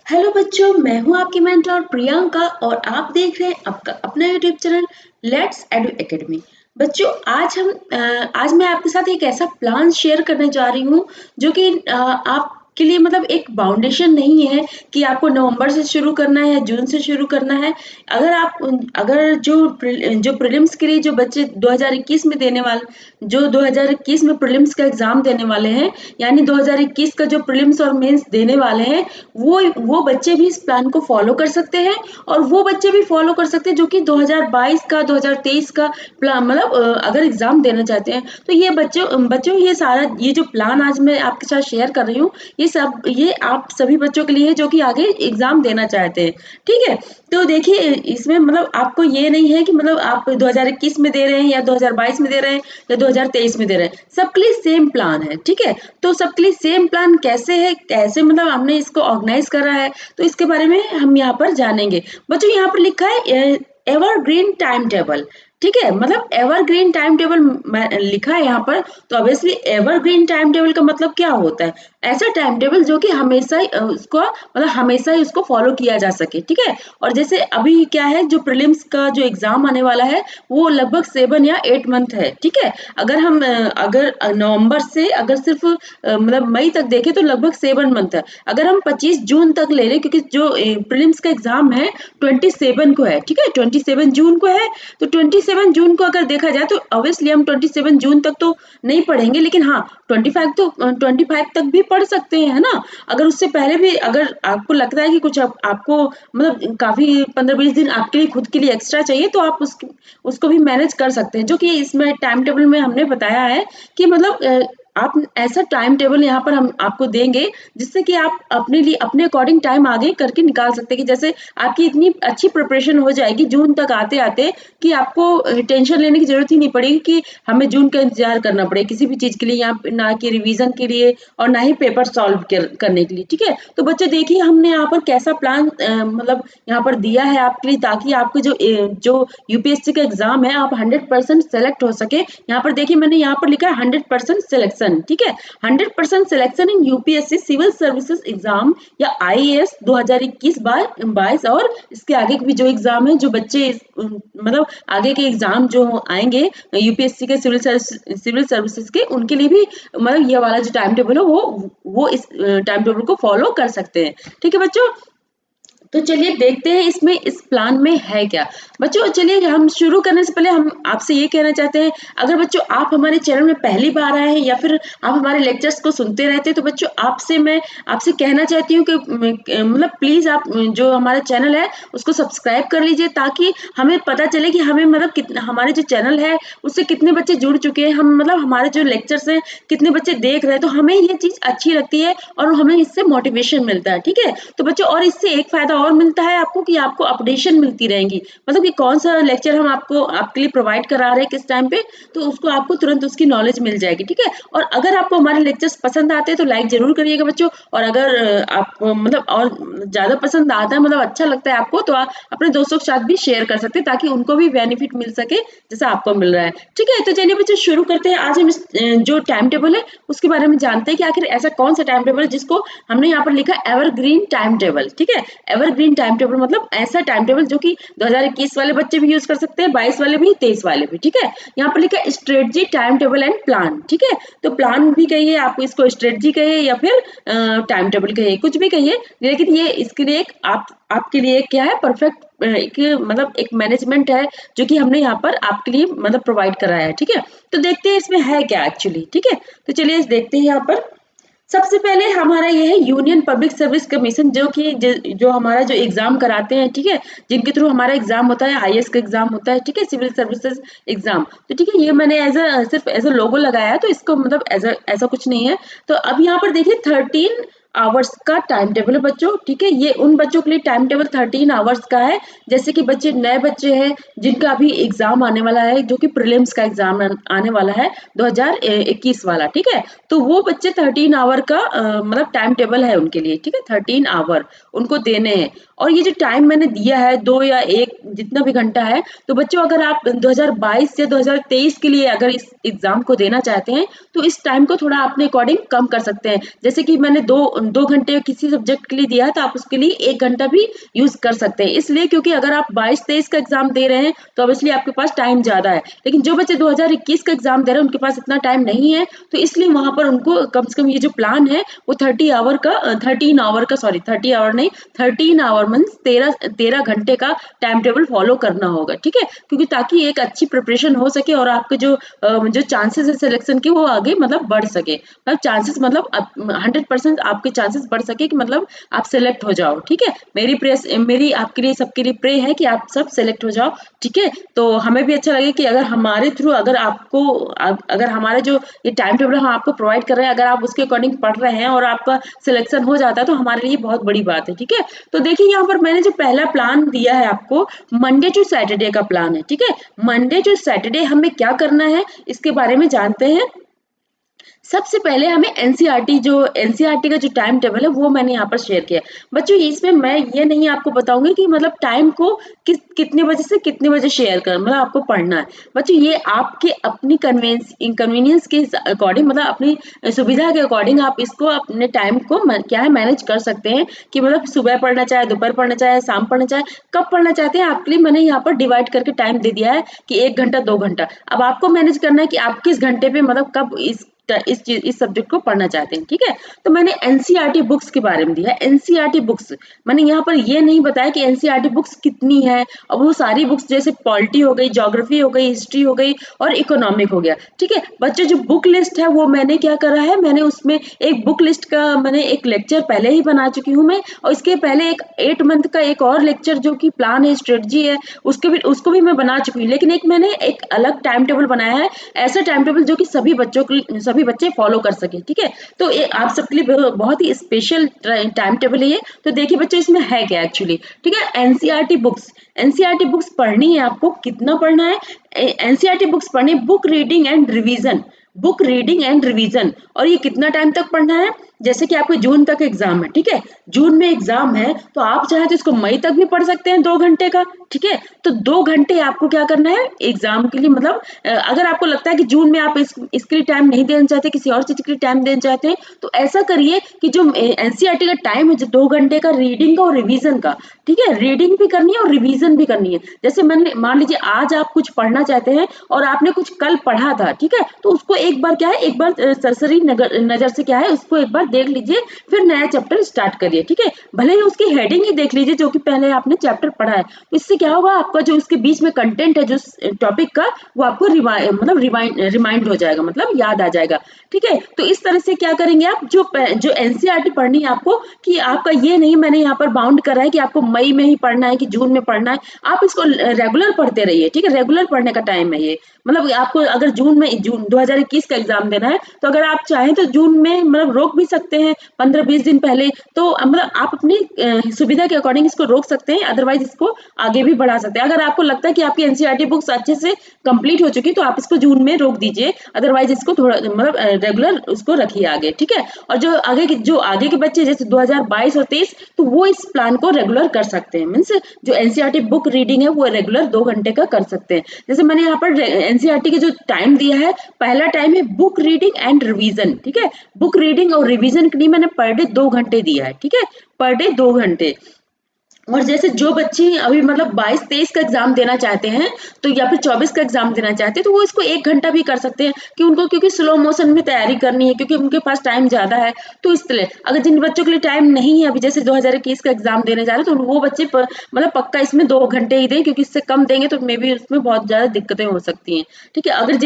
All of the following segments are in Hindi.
हेलो बच्चों, मैं हूं आपकी मेंटर प्रियंका और आप देख रहे हैं आपका अपना YouTube channel let's edu academy. बच्चों, आज मैं आपके साथ एक ऐसा प्लान शेयर करने जा रही हूं जो कि आपके लिए मतलब एक फाउंडेशन नहीं है कि आपको नवंबर से शुरू करना है या जून से शुरू करना है। अगर जो प्रीलिम्स के लिए जो बच्चे 2021 में देने वाले जो 2021 में प्रीलिम्स का एग्जाम देने वाले हैं, यानी 2021 का जो प्रीलिम्स और मेंस देने वाले हैं, वो बच्चे भी इस प्लान को फॉलो कर सकते हैं और वो बच्चे भी फॉलो कर सकते हैं जो कि 2022 का 2023 का प्लान मतलब अगर एग्जाम देना चाहते हैं। तो ये बच्चों ये जो प्लान आज मैं आपके साथ शेयर कर रही हूँ, ये आप सभी बच्चों के लिए है जो कि आगे एग्जाम देना चाहते हैं। ठीक है, तो देखिए इसमें मतलब आपको ये नहीं है कि मतलब आप 2021 में दे रहे हैं या 2022 में दे रहे हैं या 2023 में दे रहे हैं, सबके लिए सेम प्लान है। ठीक है, तो सबके लिए सेम प्लान कैसे है, कैसे मतलब हमने इसको ऑर्गेनाइज करा है, तो इसके बारे में हम यहाँ पर जानेंगे। बच्चों, यहाँ पर लिखा है एवरग्रीन टाइम टेबल। ठीक है, मतलब एवरग्रीन टाइम टेबल लिखा है यहाँ पर, तो ऑब्वियसली एवरग्रीन टाइम टेबल का मतलब क्या होता है? ऐसा टाइम टेबल जो कि हमेशा ही हमेशा ही उसको फॉलो किया जा सके। ठीक है, और जैसे अभी क्या है, जो प्रीलिम्स का जो एग्जाम आने वाला है वो लगभग 7 या 8 मंथ है। ठीक है, अगर नवंबर से अगर सिर्फ मतलब मई तक देखें तो लगभग 7 मंथ है। अगर हम 25 जून तक ले लें, क्योंकि जो प्रीलिम्स का एग्जाम है 27 को है। ठीक है, 27 जून को है, तो 27 जून को अगर देखा जाए तो ऑब्वियसली हम 27 जून तक तो नहीं पढ़ेंगे, लेकिन हाँ 25 तक भी पढ़ सकते हैं, है ना। अगर उससे पहले भी अगर आपको लगता है कि कुछ आपको मतलब काफी 15-20 दिन आपके लिए खुद के लिए एक्स्ट्रा चाहिए, तो आप उसको भी मैनेज कर सकते हैं, जो कि इसमें टाइम टेबल में हमने बताया है कि मतलब आप ऐसा टाइम टेबल यहाँ पर हम आपको देंगे जिससे कि आप अपने लिए अपने अकॉर्डिंग टाइम आगे करके निकाल सकते हैं, कि जैसे आपकी इतनी अच्छी प्रिपरेशन हो जाएगी जून तक आते आते कि आपको टेंशन लेने की जरूरत ही नहीं पड़ेगी कि हमें जून का इंतजार करना पड़े किसी भी चीज के लिए, यहाँ ना कि रिवीजन के लिए और ना ही पेपर सॉल्व करने के लिए। ठीक है, तो बच्चे देखिए हमने यहाँ पर कैसा प्लान मतलब यहाँ पर दिया है आपके लिए, ताकि आपके जो यूपीएससी का एग्जाम है आप 100% सेलेक्ट हो सके। यहाँ पर देखिए मैंने यहाँ पर लिखा है 100% सिलेक्शन। ठीक है, 100% selection in UPSC civil services exam या आईएएस 2021-22, और इसके आगे के भी जो एग्जाम है, जो बच्चे मतलब आगे के एग्जाम जो आएंगे यूपीएससी के सिविल सर्विसेज के, उनके लिए भी मतलब ये वाला जो टाइम टेबल है वो इस टाइम टेबल को फॉलो कर सकते हैं। ठीक है बच्चों, तो चलिए देखते हैं इसमें इस प्लान में है क्या। बच्चों चलिए हम शुरू करने से पहले हम आपसे ये कहना चाहते हैं, अगर बच्चों आप हमारे चैनल में पहली बार आए हैं या फिर आप हमारे लेक्चर्स को सुनते रहते हैं, तो बच्चों मैं आपसे कहना चाहती हूँ कि मतलब प्लीज आप जो हमारा चैनल है उसको सब्सक्राइब कर लीजिए, ताकि हमें पता चले कि हमें मतलब कितना हमारे जो चैनल है उससे कितने बच्चे जुड़ चुके हैं, हम मतलब हमारे जो लेक्चर्स हैं कितने बच्चे देख रहे हैं, तो हमें ये चीज अच्छी लगती है और हमें इससे मोटिवेशन मिलता है। ठीक है, तो बच्चों और इससे एक फायदा और मिलता है आपको कि आपको अपडेशन मिलती रहेंगी, मतलब कि कौन सा लेक्चर हम आपके लिए प्रोवाइड करा रहे हैं किस टाइम पे, तो उसको आपको तुरंत उसकी नॉलेज मिल जाएगी। ठीक है, और अगर आपको हमारे लेक्चर्स पसंद आते हैं तो लाइक जरूर करिएगा बच्चों, और अगर आप मतलब और ज्यादा पसंद आता है, मतलब अच्छा लगता है आपको, तो आप अपने दोस्तों के साथ भी शेयर कर सकते हैं ताकि उनको भी बेनिफिट मिल सके जैसा आपको मिल रहा है। ठीक है, तो चलिए बच्चों शुरू करते हैं। आज हम जो टाइम टेबल है उसके बारे में जानते हैं कि आखिर ऐसा कौन सा टाइम टेबल है जिसको हमने यहाँ पर लिखा एवरग्रीन टाइम टेबल। ठीक है, एवरग्रीन टाइम टेबल मतलब ऐसा टाइम टेबल जो कि 2021 वाले बच्चे भी यूज कर सकते हैं, 22 वाले भी, 23 वाले भी। ठीक है, यहाँ पर लिखा है strategy time table and plan. ठीक है, तो प्लान भी कहिए, आप इसको स्ट्रेटजी कहिए या फिर टाइम टेबल कहिए, कुछ भी कहिए, लेकिन ये इसके लिए आपके लिए क्या है, परफेक्ट एक मतलब एक मैनेजमेंट है जो कि हमने यहाँ पर आपके लिए मतलब प्रोवाइड कराया है। ठीक है, तो देखते हैं इसमें है क्या एक्चुअली। ठीक है, तो चलिए देखते हैं यहाँ पर। सबसे पहले हमारा ये है यूनियन पब्लिक सर्विस कमीशन, जो हमारा जो एग्जाम कराते हैं। ठीक है, जिनके थ्रू हमारा एग्जाम होता है, आईएएस का एग्जाम होता है। ठीक है, सिविल सर्विसेज एग्जाम। तो ठीक है, ये मैंने सिर्फ एज अ लोगो लगाया है, तो इसको मतलब ऐसा कुछ नहीं है। तो अब यहाँ पर देखिए 13 आवर्स का टाइम टेबल है बच्चों। ठीक है, ये उन बच्चों के लिए टाइम टेबल 13 आवर्स का है, जैसे कि नए बच्चे हैं जिनका अभी एग्जाम आने वाला है, जो कि प्रीलिम्स का एग्जाम आने वाला है 2021 वाला। ठीक है, तो वो बच्चे 13 आवर का मतलब टाइम टेबल है उनके लिए। ठीक है, 13 आवर उनको देने हैं, और ये जो टाइम मैंने दिया है 2 या 1 जितना भी घंटा है, तो बच्चों अगर आप 2022 या 2023 के लिए अगर इस एग्जाम को देना चाहते हैं तो इस टाइम को थोड़ा अपने अकॉर्डिंग कम कर सकते हैं। जैसे कि मैंने 2 घंटे किसी सब्जेक्ट के लिए दिया है तो आप उसके लिए 1 घंटा भी यूज़ कर सकते हैं। इसलिए क्योंकि अगर आप 22-23 का एग्ज़ाम दे रहे हैं तो ऑब्वियसली आपके पास टाइम ज़्यादा है। लेकिन जो बच्चे 2021 का एग्ज़ाम दे रहे हैं उनके पास इतना टाइम नहीं है, तो इसलिए वहाँ पर उनको कम से कम ये जो प्लान है वो 13 आवर का, सॉरी 30 आवर नहीं, 13 आवर मीन्स 13 घंटे का टाइम टेबल फॉलो करना होगा, ठीक है? क्योंकि ताकि एक अच्छी प्रिपरेशन हो सके और आपके जो चांसेस है सिलेक्शन के वो आगे मतलब बढ़ सके, मतलब चांसेस मतलब 100% आपके चांसेस बढ़ सके कि मतलब आप सिलेक्ट हो जाओ, ठीक है? मेरी आपके लिए सबके लिए प्रे है कि आप सब सिलेक्ट हो जाओ, ठीक है? तो हमें भी अच्छा लगे कि अगर हमारे थ्रू अगर हमारा जो ये टाइम टेबल हम आपको प्रोवाइड कर रहे हैं, अगर आप उसके अकॉर्डिंग पढ़ रहे हैं और आपका सिलेक्शन हो जाता है तो हमारे लिए बहुत बड़ी बात है, ठीक है? तो देखिए यहाँ पर मैंने जो पहला प्लान दिया है आपको, मंडे टू सैटरडे का प्लान है, ठीक है? मंडे टू सैटरडे हमें क्या करना है इसके बारे में जानते हैं। सबसे पहले हमें एनसीईआरटी का जो टाइम टेबल है वो मैंने यहाँ पर शेयर किया है। बच्चों इसमें मैं ये नहीं आपको बताऊंगी कि मतलब टाइम को कितने बजे से कितने बजे शेयर कर मतलब आपको पढ़ना है। बच्चों ये आपके अपनी कन्वीनियंस के अकॉर्डिंग मतलब अपनी सुविधा के अकॉर्डिंग आप इसको अपने टाइम को क्या है मैनेज कर सकते हैं कि मतलब सुबह पढ़ना चाहे, दोपहर पढ़ना चाहे, शाम पढ़ना चाहे, कब पढ़ना चाहते हैं आपके लिए मैंने यहाँ पर डिवाइड करके टाइम दे दिया है कि 1 घंटा 2 घंटा। अब आपको मैनेज करना है कि आप किस घंटे पे मतलब कब इस सब्जेक्ट को पढ़ना चाहते हैं, ठीक है? तो मैंने एनसीईआरटी बुक्स के बारे में दिया है। एनसीईआरटी बुक्स मैंने यहाँ पर ये नहीं बताया कि एनसीईआरटी बुक्स कितनी है और वो सारी बुक्स जैसे पॉलिटी हो गई, ज्योग्राफी हो गई, हिस्ट्री हो गई और इकोनॉमिक हो गया, ठीक है? बच्चों जो बुक लिस्ट है वो मैंने क्या करा है, मैंने उसमें एक बुक लिस्ट का मैंने एक लेक्चर पहले ही बना चुकी हूँ मैं, और इसके पहले एक 8 मंथ का एक और लेक्चर जो कि प्लान है, स्ट्रेटजी है, उसको भी मैं बना चुकी हूँ। लेकिन एक मैंने एक अलग टाइम टेबल बनाया है, ऐसा टाइम टेबल जो कि सभी बच्चे फॉलो कर सके, ठीक है? तो ये आप सबके लिए बहुत ही स्पेशल टाइम टेबल है ये। तो देखिए बच्चों इसमें है क्या एक्चुअली, ठीक है? एनसीईआरटी बुक्स पढ़नी है आपको, कितना पढ़ना है? एनसीईआरटी बुक्स पढ़नी, बुक रीडिंग एंड रिवीजन। और ये कितना टाइम तक पढ़ना है? जैसे कि आपको जून तक एग्जाम है, ठीक है? जून में एग्जाम है तो आप चाहे तो इसको मई तक भी पढ़ सकते हैं 2 घंटे का, ठीक है? तो 2 घंटे आपको क्या करना है एग्जाम के लिए, मतलब अगर आपको लगता है कि जून में आप इसके लिए टाइम नहीं देना चाहते, किसी और चीज के लिए टाइम देना चाहते हैं, तो ऐसा करिए कि जो एनसीईआरटी का टाइम है जो 2 घंटे का रीडिंग का और रिवीजन का, ठीक है? रीडिंग भी करनी है और रिवीजन भी करनी है। जैसे मैंने मान लीजिए आज आप कुछ पढ़ना चाहते हैं और आपने कुछ कल पढ़ा था, ठीक है? तो उसको एक बार क्या है, एक बार सरसरी नजर से क्या है उसको एक बार देख लीजिए, फिर नया चैप्टर स्टार्ट करिए, ठीक है? भले ही उसकी हेडिंग ही देख लीजिए जो कि पहले आपने चैप्टर पढ़ा है। इससे क्या होगा, आपका जो उसके बीच में कंटेंट है जो टॉपिक का, वो आपको रिमाइंड हो जाएगा, मतलब याद आ जाएगा, ठीक है? तो इस तरह से क्या करेंगे आप, जो एनसीईआरटी पढ़नी है आपको, कि आपका ये नहीं मैंने यहाँ पर बाउंड करा है कि आपको मई में ही पढ़ना है कि जून में पढ़ना है। आप इसको रेगुलर पढ़ते रहिए, ठीक है? रेगुलर पढ़ने का टाइम है ये। मतलब आपको अगर जून 2021 का एग्जाम देना है तो अगर आप चाहें तो जून में मतलब रोक भी सकते हैं 15-20 दिन पहले, तो मतलब आप अपनी सुविधा के अकॉर्डिंग इसको रोक सकते हैं, अदरवाइज इसको आगे भी बढ़ा सकते हैं। अगर आपको लगता है कि आपकी एनसीईआरटी बुक्स अच्छे से कंप्लीट हो चुकी तो आप इसको जून में रोक दीजिए, अदरवाइज इसको थोड़ा मतलब रेगुलर उसको रखिए आगे, ठीक है? और जो आगे के बच्चे जैसे 2022 और 23 तो वो इस प्लान को रेगुलर कर सकते हैं, मीन्स जो एनसीईआरटी बुक रीडिंग है वो रेगुलर 2 घंटे का कर सकते हैं। जैसे मैंने यहाँ पर एनसीईआरटी के जो टाइम दिया है, पहला टाइम है बुक रीडिंग एंड रिवीजन, ठीक है? बुक रीडिंग और रिवीजन के लिए मैंने पर डे 2 घंटे दिया है, ठीक है? पर डे 2 घंटे। और जैसे जो बच्चे अभी मतलब 22-23 का एग्जाम देना चाहते हैं तो या फिर 24 का एग्जाम देना चाहते हैं तो वो इसको 1 घंटा भी कर सकते हैं, कि उनको क्योंकि स्लो मोशन में तैयारी करनी है, क्योंकि उनके पास टाइम ज्यादा है। तो इसलिए अगर जिन बच्चों के लिए टाइम नहीं है, अभी जैसे 2021 का एग्जाम देने जा रहे हैं, तो वो बच्चे मतलब पक्का इसमें 2 घंटे ही दें, क्योंकि इससे कम देंगे तो मे बी उसमें बहुत ज्यादा दिक्कतें हो सकती हैं, ठीक है? अगर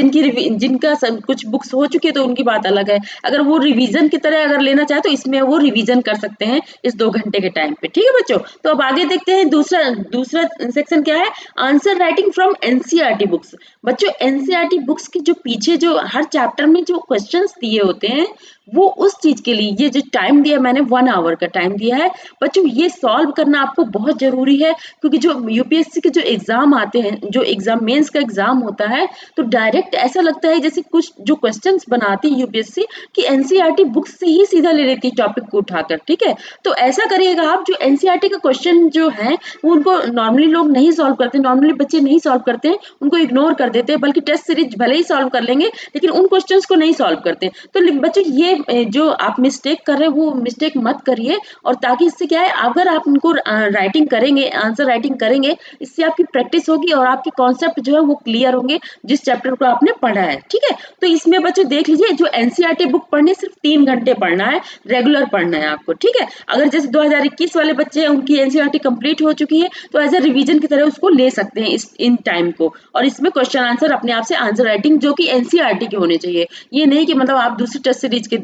जिनका कुछ बुक्स हो चुकी है तो उनकी बात अलग है। अगर वो रिवीजन की तरह अगर लेना चाहे तो इसमें वो रिवीजन कर सकते हैं इस 2 घंटे के टाइम पे, ठीक है बच्चों? तो अब आगे देखते हैं दूसरा सेक्शन क्या है, answer writing from NCERT books. बच्चों एनसीईआरटी बुक्स के जो पीछे जो हर चैप्टर में जो क्वेश्चंस दिए होते हैं वो उस चीज के लिए ये जो टाइम दिया मैंने 1 आवर का टाइम दिया है। बच्चों ये सॉल्व करना आपको बहुत जरूरी है, क्योंकि जो यूपीएससी के जो एग्जाम आते हैं, जो एग्जाम मेंस का एग्जाम होता है, तो डायरेक्ट ऐसा लगता है जैसे कुछ जो क्वेश्चंस बनाती है यूपीएससी कि एनसीईआरटी बुक्स से ही सीधा ले लेती है टॉपिक को उठाकर, ठीक है? तो ऐसा करिएगा आप, जो एनसीईआरटी का क्वेश्चन क्वेश्चन जो है वो उनको नॉर्मली लोग नहीं सॉल्व करते, नॉर्मली बच्चे नहीं सॉल्व करते हैं, उनको इग्नोर कर देते हैं, बल्कि टेस्ट सीरीज भले ही सॉल्व कर लेंगे लेकिन उन क्वेश्चंस को नहीं सॉल्व करते। तो बच्चों ये जो आप मिस्टेक कर रहे हैं वो मिस्टेक मत करिए, और ताकि इससे क्या है, अगर आप उनको राइटिंग करेंगे, आंसर राइटिंग करेंगे, इससे आपकी प्रैक्टिस होगी और आपके कॉन्सेप्ट जो है वो क्लियर होंगे जिस चैप्टर को आपने पढ़ा है। ठीक है, तो इसमें बच्चों देख लीजिए, जो एनसीईआरटी बुक पढ़नी सिर्फ 3 घंटे पढ़ना है, रेगुलर पढ़ना है आपको। ठीक है, अगर जैसे 2021 वाले बच्चे हैं उनकी एनसीईआरटी कंप्लीट हो चुकी है तो एज ए रिवीजन की तरह उसको ले सकते हैं इन टाइम को, और इसमें क्वेश्चन आंसर अपने आप से आंसर राइटिंग जो कि एनसीईआरटी के होने चाहिए, ये नहीं कि मतलब आप दूसरी टेस्ट सीरीज के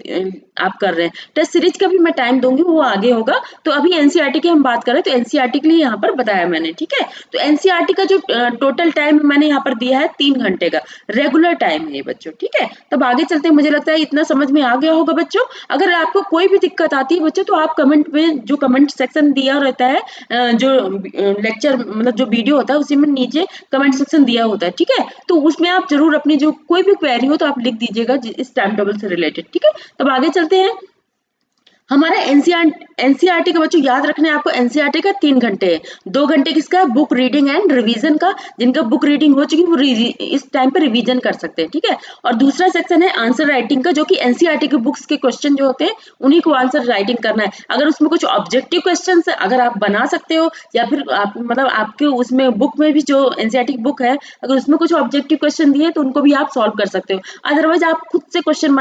आप कर रहे हैं। टेस्ट सीरीज का भी मैं टाइम दूंगी, वो आगे होगा। तो अभी एनसीईआरटी की हम बात कर रहे हैं, तो एनसीईआरटी के लिए यहाँ पर बताया मैंने। ठीक है, तो एनसीईआरटी का जो टोटल टाइम मैंने यहाँ पर दिया है 3 घंटे का रेगुलर टाइम है ये बच्चों। ठीक है, तब आगे चलते हैं, मुझे लगता है इतना समझ में आ गया होगा बच्चों। अगर आपको कोई भी दिक्कत आती है बच्चों तो आप कमेंट में, जो कमेंट सेक्शन दिया रहता है, जो लेक्चर मतलब जो वीडियो होता है उसी में नीचे कमेंट सेक्शन दिया होता है। ठीक है, तो उसमें आप जरूर अपनी जो कोई भी क्वेरी हो तो आप लिख दीजिएगा इस टाइम टेबल से रिलेटेड। ठीक है, तब आगे चलते हैं। हमारा एनसीईआरटी का बच्चों याद रखना है आपको, एनसीईआरटी का 3 घंटे है, 2 घंटे किसका है, बुक रीडिंग एंड रिवीजन का। जिनका बुक रीडिंग हो चुकी वो इस टाइम पे रिवीजन कर सकते हैं। ठीक है, और दूसरा सेक्शन है आंसर राइटिंग का, जो कि एनसीईआरटी के बुक्स के क्वेश्चन जो होते हैं उन्हीं को आंसर राइटिंग करना है। अगर उसमें कुछ ऑब्जेक्टिव क्वेश्चन अगर आप बना सकते हो, या फिर आप मतलब आपके उसमें बुक में भी जो एनसीईआरटी की बुक है अगर उसमें कुछ ऑब्जेक्टिव क्वेश्चन दिए तो उनको भी आप सॉल्व कर सकते हो। अदरवाइज आप खुद से क्वेश्चन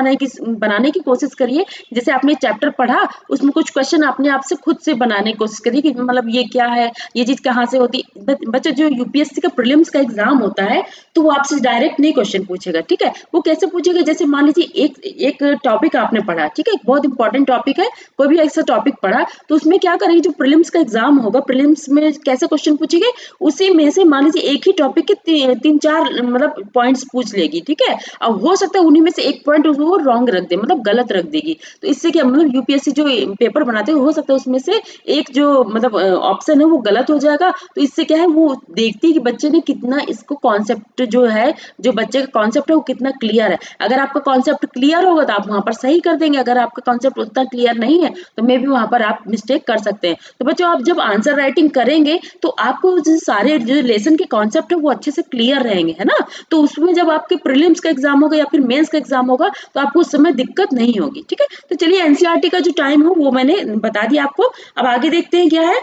बनाने की कोशिश करिए। जैसे आपने चैप्टर पढ़ा, उसमें कुछ क्वेश्चन अपने आप से खुद से बनाने की कोशिश करिए कि मतलब ये क्या है, ये चीज कहाँ से होती है। बच्चे जो यूपीएससी का प्रीलिम्स का एग्जाम होता है तो वो आपसे डायरेक्ट नहीं क्वेश्चन पूछेगा। ठीक है, वो कैसे पूछेगा, जैसे मान लीजिए एक टॉपिक आपने पढ़ा, ठीक है, बहुत इंपॉर्टेंट टॉपिक है, कोई भी ऐसा टॉपिक पढ़ा तो उसमें क्या करेंगे, जो प्रीलिम्स का एग्जाम होगा, प्रीलिम्स में कैसे क्वेश्चन पूछेंगे, उसी में से मान लीजिए एक ही टॉपिक के 3-4 मतलब पॉइंट्स पूछ लेगी। ठीक है, अब हो सकता है उन्हीं में से एक पॉइंट वो रॉन्ग रख दे, मतलब गलत रख देगी। तो इससे क्या मतलब यूपीएससी जो पेपर बनाते हैं हो सकता है उसमें से एक जो मतलब ऑप्शन है वो गलत हो जाएगा। तो इससे क्या है, वो देखती है कि बच्चे ने कितना इसको कॉन्सेप्ट जो है, जो बच्चे का कॉन्सेप्ट है वो कितना क्लियर है। अगर आपका कॉन्सेप्ट क्लियर होगा तो आप वहां पर सही कर देंगे, अगर आपका कॉन्सेप्ट उतना क्लियर नहीं है तो मे बी वहां पर आप मिस्टेक कर सकते हैं। तो बच्चों आप जब आंसर राइटिंग करेंगे तो आपको जो सारे जो लेसन के कॉन्सेप्ट है वो अच्छे से क्लियर रहेंगे, है ना। तो उसमें जब आपके प्रीलिम्स का एग्जाम होगा या फिर मेंस का एग्जाम होगा तो आपको उस समय दिक्कत नहीं होगी। ठीक है, तो चलिए एनसीईआरटी का जो टाइम हो वो मैंने बता दिया आपको। अब आगे देखते हैं क्या है।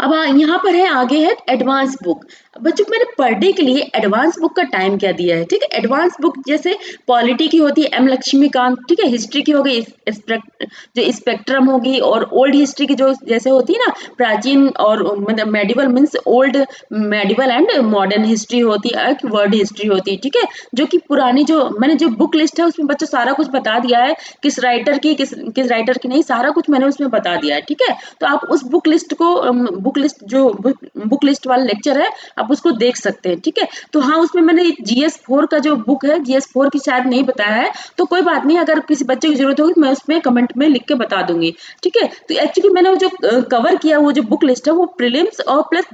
अब यहाँ पर है, आगे है एडवांस बुक। बच्चों मैंने पर डे के लिए एडवांस बुक का टाइम क्या दिया है। ठीक है, एडवांस बुक जैसे पॉलिटी की होती है एम लक्ष्मीकांत, ठीक है, हिस्ट्री की हो गई जो स्पेक्ट्रम होगी, और ओल्ड हिस्ट्री की जो जैसे होती है ना, प्राचीन और मतलब medieval means old, medieval and modern history होती है, वर्ड हिस्ट्री होती है। ठीक है, जो कि पुरानी जो मैंने जो बुक लिस्ट है उसमें बच्चों सारा कुछ बता दिया है, किस राइटर की किस राइटर की नहीं, सारा कुछ मैंने उसमें बता दिया है। ठीक है, तो आप उस बुक लिस्ट को बुक लिस्ट वाला लेक्चर है आप उसको देख सकते हैं। ठीक है, तो हाँ उसमें मैंने GS4 का जो बुक है, GS4 की शायद नहीं बताया है, तो कोई बात नहीं, अगर किसी बच्चे की जरूरत होगी तो मैं उसमें कमेंट में लिख के बता दूंगी। ठीक है, तो एक्चुअली मैंने वो जो कवर किया वो जो बुक लिस्ट है वो प्रीलिम्स और प्लस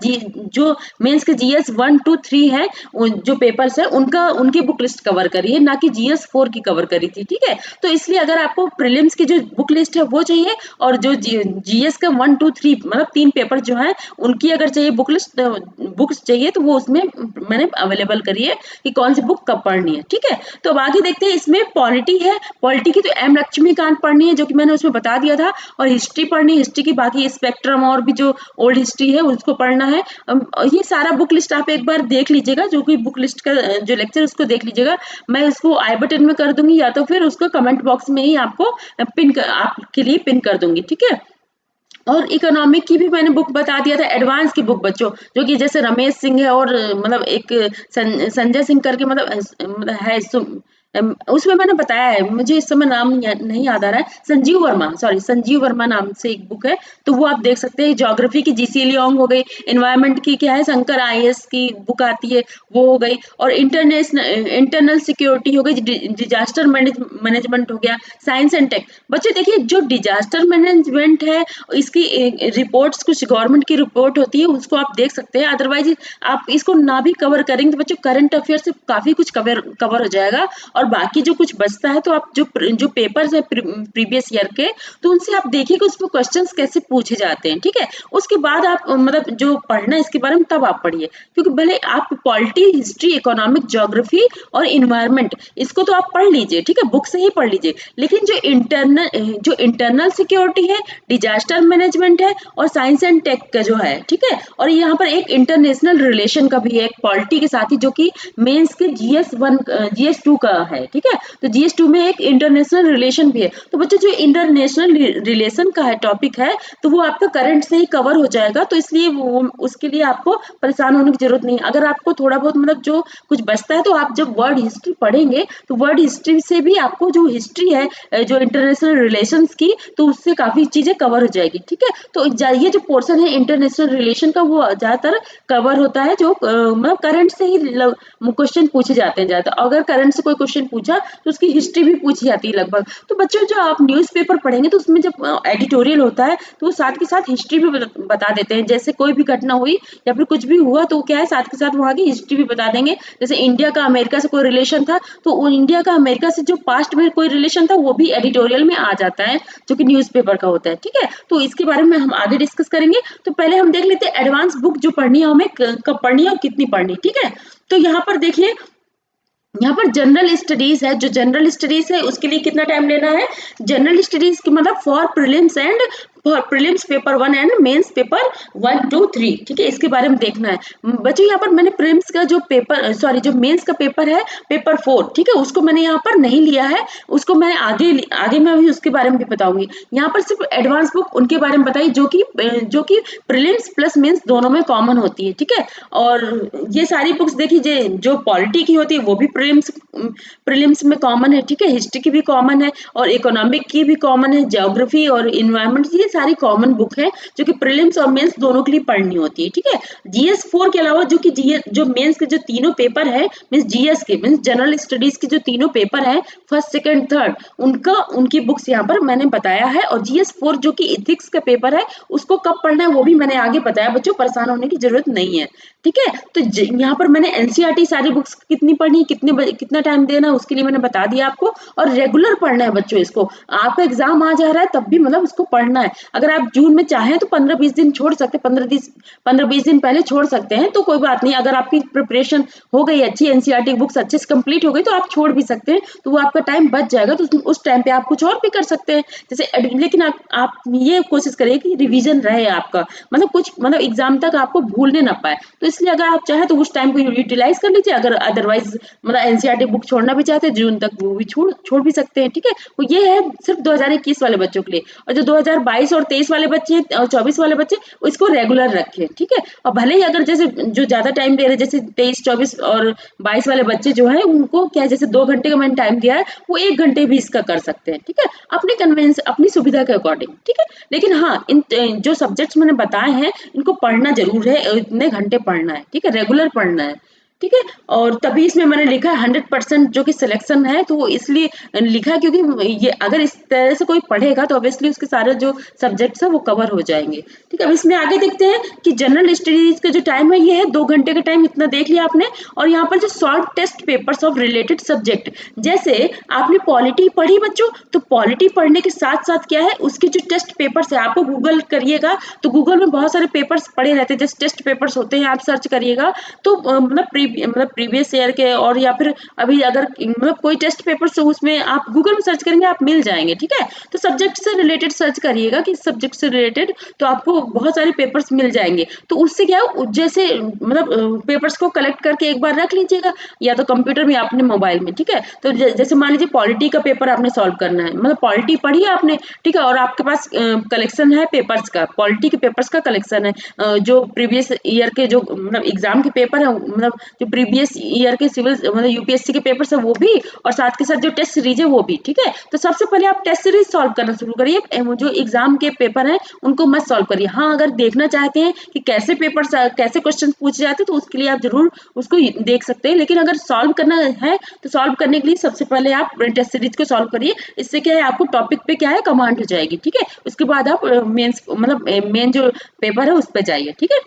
जो मेंस के GS1, 2, 3 है जो पेपर्स है उनकी बुक लिस्ट कवर करी है, ना कि GS4 की कवर करी थी। ठीक है, तो इसलिए अगर आपको प्रीलिम्स की जो बुक लिस्ट है वो चाहिए और जो GS का 1, 2, 3 मतलब 3 पेपर जो है उनकी अगर चाहिए बुक्स चाहिए तो वो उसमें मैंने अवेलेबल करी है कि कौन सी बुक कब पढ़नी है। ठीक है, तो अब आगे देखते हैं, इसमें पॉलिटी है, पॉलिटी की तो एम लक्ष्मीकांत पढ़नी है जो कि मैंने उसमें बता दिया था, और हिस्ट्री पढ़नी, हिस्ट्री की बाकी स्पेक्ट्रम और भी जो ओल्ड हिस्ट्री है उसको पढ़ना है। ये सारा बुक लिस्ट आप एक बार देख लीजिएगा, जो कि बुक लिस्ट का जो लेक्चर उसको देख लीजिएगा, मैं उसको आई बटन में कर दूंगी या तो फिर उसको कमेंट बॉक्स में ही आपको आपके लिए पिन कर दूंगी। ठीक है, और इकोनॉमिक की भी मैंने बुक बता दिया था, एडवांस की बुक बच्चों, जो कि जैसे रमेश सिंह है और मतलब एक संजय सिंह करके मतलब है, उसमें मैंने बताया है, मुझे इस समय नाम नहीं याद आ रहा है, संजीव वर्मा, सॉरी संजीव वर्मा नाम से एक बुक है, तो वो आप देख सकते हैं। ज्योग्राफी की जीसी लियोंग हो गई, एनवायरमेंट की क्या है शंकर आईएएस की बुक आती है वो हो गई, और इंटरनल सिक्योरिटी हो गई, डिजास्टर मैनेजमेंट हो गया, साइंस एंड टेक। बच्चे देखिए जो डिजास्टर मैनेजमेंट है इसकी रिपोर्ट्स कुछ गवर्नमेंट की रिपोर्ट होती है उसको आप देख सकते हैं, अदरवाइज आप इसको ना भी कवर करेंगे तो बच्चों करंट अफेयर से काफी कुछ कवर हो जाएगा, और बाकी जो कुछ बचता है तो आप जो पेपर्स है प्रीवियस ईयर के, तो उनसे आप देखिएगा उसमें क्वेश्चंस कैसे पूछे जाते हैं, ठीक है। उसके बाद आप मतलब जो पढ़ना है इसके बारे में तब आप पढ़िए, क्योंकि भले आप पॉलिटी, हिस्ट्री, इकोनॉमिक, ज्योग्राफी और इन्वायरमेंट इसको तो आप पढ़ लीजिए, ठीक है, बुक से ही पढ़ लीजिए, लेकिन जो इंटरनल सिक्योरिटी है, डिजास्टर मैनेजमेंट है और साइंस एंड टेक का जो है, ठीक है, और यहाँ पर एक इंटरनेशनल रिलेशन का भी है एक पॉलिटी के साथ ही, जो कि मेंस के GS1 GS2 का है, ठीक है। तो GS2 में एक इंटरनेशनल रिलेशन भी है। तो बच्चों जो इंटरनेशनल रिलेशन का है टॉपिक है, तो वो आपका करंट से ही कवर हो जाएगा, तो इसलिए वो उसके लिए आपको परेशान होने की जरूरत नहीं है। अगर आपको थोड़ा बहुत मतलब जो कुछ बचता है, तो आप जब वर्ड हिस्ट्री पढ़ेंगे तो वर्ड हिस्ट्री से भी आपको जो हिस्ट्री है जो इंटरनेशनल रिलेशंस की, तो उससे काफी चीजें कवर हो जाएगी, ठीक है। तो ये जो पोर्शन है इंटरनेशनल रिलेशन का, वो ज्यादातर कवर होता है जो मतलब करंट से ही क्वेश्चन पूछे जाते हैं ज्यादा। अगर करंट से कोई क्वेश्चन पूछा तो उसकी हिस्ट्री भी पूछी जाती है लगभग। तो बच्चों जो आप न्यूज़पेपर पढ़ेंगे तो उसमें जब एडिटोरियल होता है तो वो साथ के साथ हिस्ट्री भी बता देते हैं, जैसे कोई भी घटना हुई या फिर कुछ भी हुआ तो क्या है साथ के साथ वहाँ की हिस्ट्री भी बता देंगे। जैसे इंडिया का अमेरिका से कोई रिलेशन था, तो वो इंडिया का अमेरिका से जो पास्ट में कोई रिलेशन था वो भी एडिटोरियल में आ जाता है, जो कि न्यूज़पेपर का होता है, ठीक है। तो इसके बारे में हम आगे डिस्कस करेंगे। तो पहले हम देख लेते हैं एडवांस बुक जो पढ़नी है हमें कब पढ़नी है और कितनी पढ़नी, ठीक है। तो यहाँ पर देखिए, यहाँ पर जनरल स्टडीज है, जो जनरल स्टडीज है उसके लिए कितना टाइम लेना है। जनरल स्टडीज की मतलब for prelims and for prelims paper 1 and mains paper 1 2 3, ठीक है, इसके बारे में देखना है बच्चों। यहाँ पर मैंने प्रीलिम्स का जो पेपर सॉरी जो मेंस का पेपर है पेपर 4, ठीक है, उसको मैंने यहाँ पर नहीं लिया है, उसको मैं आगे आगे मैं अभी उसके बारे में भी बताऊंगी। यहाँ पर सिर्फ एडवांस बुक उनके बारे में बताई जो कि प्रीलिम्स प्लस मेंस दोनों में कॉमन होती है, ठीक है। और ये सारी बुक्स देखिए जो पॉलिटी की होती है वो भी प्रीलिम्स में कॉमन है, ठीक है, हिस्ट्री की भी कॉमन है और इकोनॉमिक की भी कॉमन है, ज्योग्राफी और इन्वायरमेंट, ये सारी कॉमन बुक है जो कि प्रीलिम्स और मेंस दोनों के लिए पढ़नी होती है, ठीक है। GS4 के अलावा जो कि जो मेंस के जो तीनों पेपर है मींस GS के मींस जनरल स्टडीज के जो तीनों पेपर है फर्स्ट सेकंड थर्ड, उनकी बुक्स यहाँ पर मैंने बताया है। और GS4 जो कि इथिक्स का पेपर है उसको कब पढ़ना है वो भी मैंने आगे बताया, बच्चों परेशान होने की जरूरत नहीं है, ठीक है। तो यहाँ पर मैंने NCERT सारी बुक्स कितनी पढ़नी है, कितना टाइम देना है उसके लिए मैंने बता दिया आपको। और रेगुलर पढ़ना है बच्चों इसको, आपका एग्जाम आ जा रहा है तब भी मतलब इसको पढ़ना है। अगर आप जून में चाहें तो 15-20 दिन छोड़ सकते हैं, 15-20 दिन पहले छोड़ सकते हैं, तो कोई बात नहीं। अगर आपकी प्रिपरेशन हो गई अच्छी, NCERT बुक्स अच्छे से कंप्लीट हो गई तो आप छोड़ भी सकते हैं, तो वो आपका टाइम बच जाएगा, तो उस टाइम पे आप कुछ और भी कर सकते हैं जैसे। लेकिन आप ये कोशिश करिए कि रिवीजन रहे आपका, मतलब कुछ मतलब एग्जाम तक आपको भूलने ना पाए। तो इसलिए अगर आप चाहें तो उस टाइम को यूटिलाइज कर लीजिए, अगर अदरवाइज मतलब NCERT बुक छोड़ना भी चाहते हैं जून तक वो भी छोड़ भी सकते हैं, ठीक है। वो ये है सिर्फ 2021 वाले बच्चों के लिए, और जो 2022 और 23 वाले बच्चे हैं और 24 वाले बच्चे इसको रेगुलर रखें, ठीक है। और भले ही अगर जैसे जो ज्यादा टाइम दे रहे जैसे 23 24 और 22 वाले बच्चे जो है उनको क्या जैसे 2 घंटे का मैंने टाइम दिया है वो 1 घंटे भी इसका कर सकते हैं, ठीक है, अपने कन्वेंस अपनी सुविधा के अकॉर्डिंग, ठीक है। लेकिन हाँ इन जो सब्जेक्ट्स मैंने बताए हैं इनको पढ़ना जरूर है, इतने घंटे पढ़ना है, ठीक है, रेगुलर पढ़ना है, ठीक है। और तभी इसमें मैंने लिखा है 100% जो कि सिलेक्शन है, तो वो इसलिए लिखा है क्योंकि ये अगर इस तरह से कोई पढ़ेगा तो ऑब्वियसली उसके सारे जो सब्जेक्ट्स है वो कवर हो जाएंगे, ठीक है। अब इसमें आगे देखते हैं कि जनरल स्टडीज का जो टाइम है ये है 2 घंटे का टाइम, इतना देख लिया आपने। और यहाँ पर जो short test papers of related subject, जैसे आपने पॉलिटी पढ़ी बच्चों, तो पॉलिटी पढ़ने के साथ साथ क्या है उसके जो टेस्ट पेपर्स है, आपको गूगल करिएगा तो गूगल में बहुत सारे पेपर्स पड़े रहते हैं, जैसे टेस्ट पेपर्स होते हैं, आप सर्च करिएगा तो मतलब प्रीवियस ईयर के, और या फिर अभी अगर मतलब कोई टेस्ट पेपर से उसमें आप गूगल में सर्च करेंगे आप मिल जाएंगे, ठीक है। तो सब्जेक्ट से रिलेटेड सर्च करिएगा कि सब्जेक्ट से रिलेटेड, तो आपको बहुत सारे पेपर्स मिल जाएंगे। तो उससे क्या हो जैसे मतलब पेपर्स को कलेक्ट करके एक बार रख लीजिएगा या तो कंप्यूटर में अपने मोबाइल में, ठीक है। तो जैसे मान लीजिए पॉलिटी का पेपर आपने सॉल्व करना है, मतलब पॉलिटी पढ़ी है आपने, ठीक है, और आपके पास कलेक्शन है पेपर्स का, पॉलिटी के पेपर्स का कलेक्शन है, जो प्रीवियस ईयर के जो मतलब एग्जाम के पेपर है, मतलब जो प्रीवियस ईयर के सिविल मतलब UPSC के पेपर्स है वो भी, और साथ के साथ जो टेस्ट सीरीज है वो भी, ठीक है। तो सबसे पहले आप टेस्ट सीरीज सॉल्व करना शुरू करिए, जो एग्जाम के पेपर है उनको मत सॉल्व करिए। हाँ अगर देखना चाहते हैं कि कैसे पेपर कैसे क्वेश्चन पूछे जाते हैं तो उसके लिए आप जरूर उसको देख सकते हैं, लेकिन अगर सॉल्व करना है तो सॉल्व करने के लिए सबसे पहले आप टेस्ट सीरीज को सॉल्व करिए। इससे क्या है आपको टॉपिक पे क्या है कमांड हो जाएगी, ठीक है। उसके बाद आप मेंस मतलब मेन जो पेपर है उस पर जाइए, ठीक है।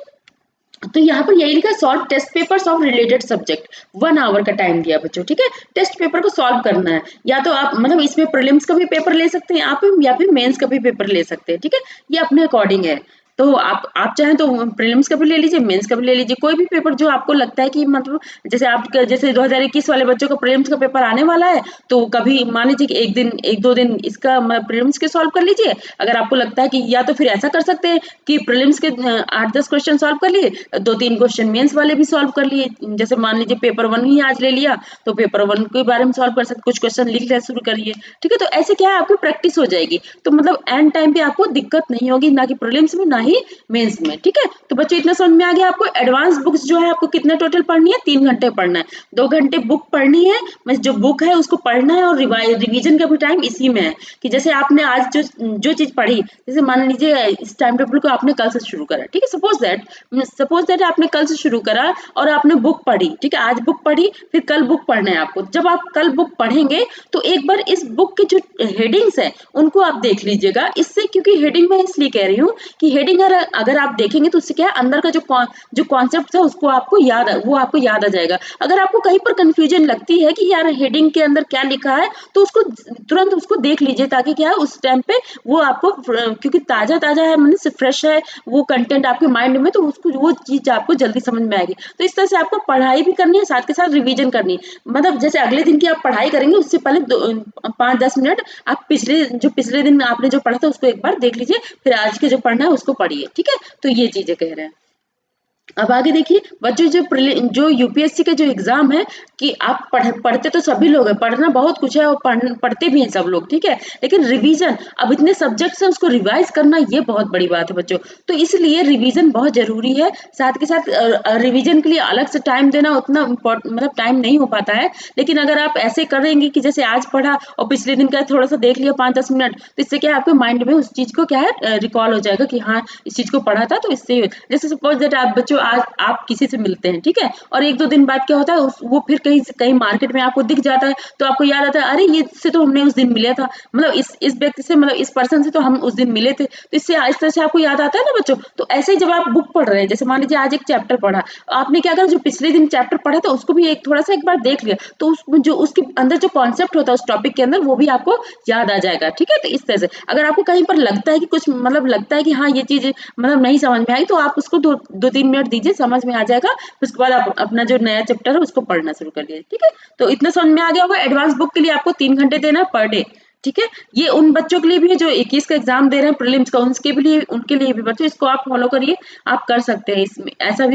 तो यहाँ पर यही लिखा solve test papers of related subject, 1 hour का टाइम दिया बच्चों, ठीक है। टेस्ट पेपर को सॉल्व करना है, या तो आप मतलब इसमें प्रीलिम्स का भी पेपर ले सकते हैं आप, या फिर मेंस का भी पेपर ले सकते हैं, ठीक है। ये अपने अकॉर्डिंग है। तो आप चाहें तो प्रीलिम्स का भी ले लीजिए, मेंस का भी ले लीजिए, कोई भी पेपर जो आपको लगता है कि मतलब जैसे आप जैसे 2021 वाले बच्चों का प्रीलिम्स का पेपर आने वाला है, तो कभी मान लीजिए कि एक दिन एक दो दिन इसका प्रीलिम्स के सॉल्व कर लीजिए। अगर आपको लगता है कि या तो फिर ऐसा कर सकते हैं कि प्रीलिम्स के 8-10 क्वेश्चन सॉल्व कर लिए, 2-3 क्वेश्चन मेंस वाले भी सॉल्व कर लिए। जैसे मान लीजिए पेपर 1 ही आज ले लिया, तो पेपर 1 के बारे में सॉल्व कर सकते, कुछ क्वेश्चन लिखना शुरू करिए, ठीक है। तो ऐसे क्या है, आपकी प्रैक्टिस हो जाएगी, तो मतलब एंड टाइम पे आपको दिक्कत नहीं होगी, ना कि प्रीलिम्स में ना ही मेंस में, ठीक है। तो बच्चों इतना समझ में आ गया आपको। एडवांस बुक्स जो है आपको कितने टोटल पढ़नी है, 3 घंटे पढ़ना है। 2 घंटे बुक पढ़नी है, मतलब जो बुक है उसको पढ़ना है, और रिवीजन का भी टाइम इसी में है कि जैसे आपने आज जो जो चीज पढ़ी, जैसे मान लीजिए इस टाइम टेबल को आपने कल से शुरू करा, ठीक है। सपोज दैट आपने कल से शुरू करा और आपने बुक पढ़ी, ठीक है। आज बुक पढ़ी, फिर कल बुक पढ़ना है आपको। जब आप कल बुक पढ़ेंगे तो एक बार इस बुक के जो हेडिंग्स है उनको आप देख लीजिएगा, इससे क्योंकि हेडिंग मैं इसलिए कह रही हूँ कि हेडिंग अगर आप देखेंगे तो उससे क्या है, अंदर का जो कॉन्सेप्ट है उसको आपको याद आ जाएगा। अगर आपको कहीं पर कंफ्यूजन लगती है कि यार हेडिंग के अंदर क्या लिखा है, तो उसको तुरंत उसको देख लीजिए, ताकि क्या है उस टाइम पे वो आपको क्योंकि ताजा ताजा है, मतलब फ्रेश है वो कंटेंट आपके माइंड में, तो उसको वो चीज आपको जल्दी समझ में आएगी। तो इस तरह से आपको पढ़ाई भी करनी है, साथ के साथ रिवीजन करनी है। मतलब जैसे अगले दिन की आप पढ़ाई करेंगे उससे पहले 5-10 मिनट आप पिछले दिन आपने जो पढ़ा था उसको एक बार देख लीजिए, फिर आज के जो पढ़ना है उसको पढ़िए, ठीक है। तो ये चीजें कह रहे हैं। अब आगे देखिए बच्चों, जो यूपीएससी के जो एग्जाम है, कि आप पढ़ते तो सभी लोग हैं, पढ़ना बहुत कुछ है और पढ़ते भी हैं सब लोग, ठीक है। लेकिन रिवीजन, अब इतने सब्जेक्ट्स हैं उसको रिवाइज करना ये बहुत बड़ी बात है बच्चों। तो इसलिए रिवीजन बहुत जरूरी है। साथ के साथ रिवीजन के लिए अलग से टाइम देना उतना मतलब टाइम नहीं हो पाता है। लेकिन अगर आप ऐसे करेंगे कि जैसे आज पढ़ा और पिछले दिन का थोड़ा सा देख लिया 5-10 मिनट, तो इससे क्या है आपके माइंड में उस चीज को क्या है रिकॉल हो जाएगा कि हाँ इस चीज को पढ़ा था। तो इससे जैसे सपोज दैट आप बच्चों आज आप किसी से मिलते हैं, ठीक है, और 1-2 दिन बाद क्या होता है वो फिर कहीं मार्केट में आपको दिख जाता है, तो आपको याद आता है अरे ये से तो हमने उस दिन मिला था, मतलब इस व्यक्ति से, मतलब इस पर्सन से तो हम उस दिन मिले थे। तो इससे इस तरह से आपको याद आता है ना बच्चों। तो ऐसे ही जब आप बुक पढ़ रहे हैं, जैसे मान लीजिए आज एक चैप्टर पढ़ा, आपने क्या करा जो पिछले दिन चैप्टर पढ़ा था उसको भी एक थोड़ा सा एक बार देख लिया, तो जो उसके अंदर जो कॉन्सेप्ट होता है उस टॉपिक के अंदर वो भी आपको याद आ जाएगा, ठीक है। तो इस तरह से अगर आपको कहीं पर लगता है कि कुछ मतलब लगता है कि हाँ ये चीज मतलब नहीं समझ में आई, तो आप उसको 2-3 मिनट दीजिए, समझ में आ जाएगा। उसके बाद आप अपना जो नया चैप्टर है उसको पढ़ना शुरू कर दिए, ठीक है। तो इतना समझ में आ गया होगा। एडवांस बुक के लिए आपको 3 घंटे देना पर डे, ठीक है। ये उन बच्चों के लिए भी है जो 21 का एग्जाम दे रहे हैं प्रीलिम्स का, उनके लिए भी बच्चों इसको आप फॉलो करिए। आप कर सकते हैं इसमें, ऐसे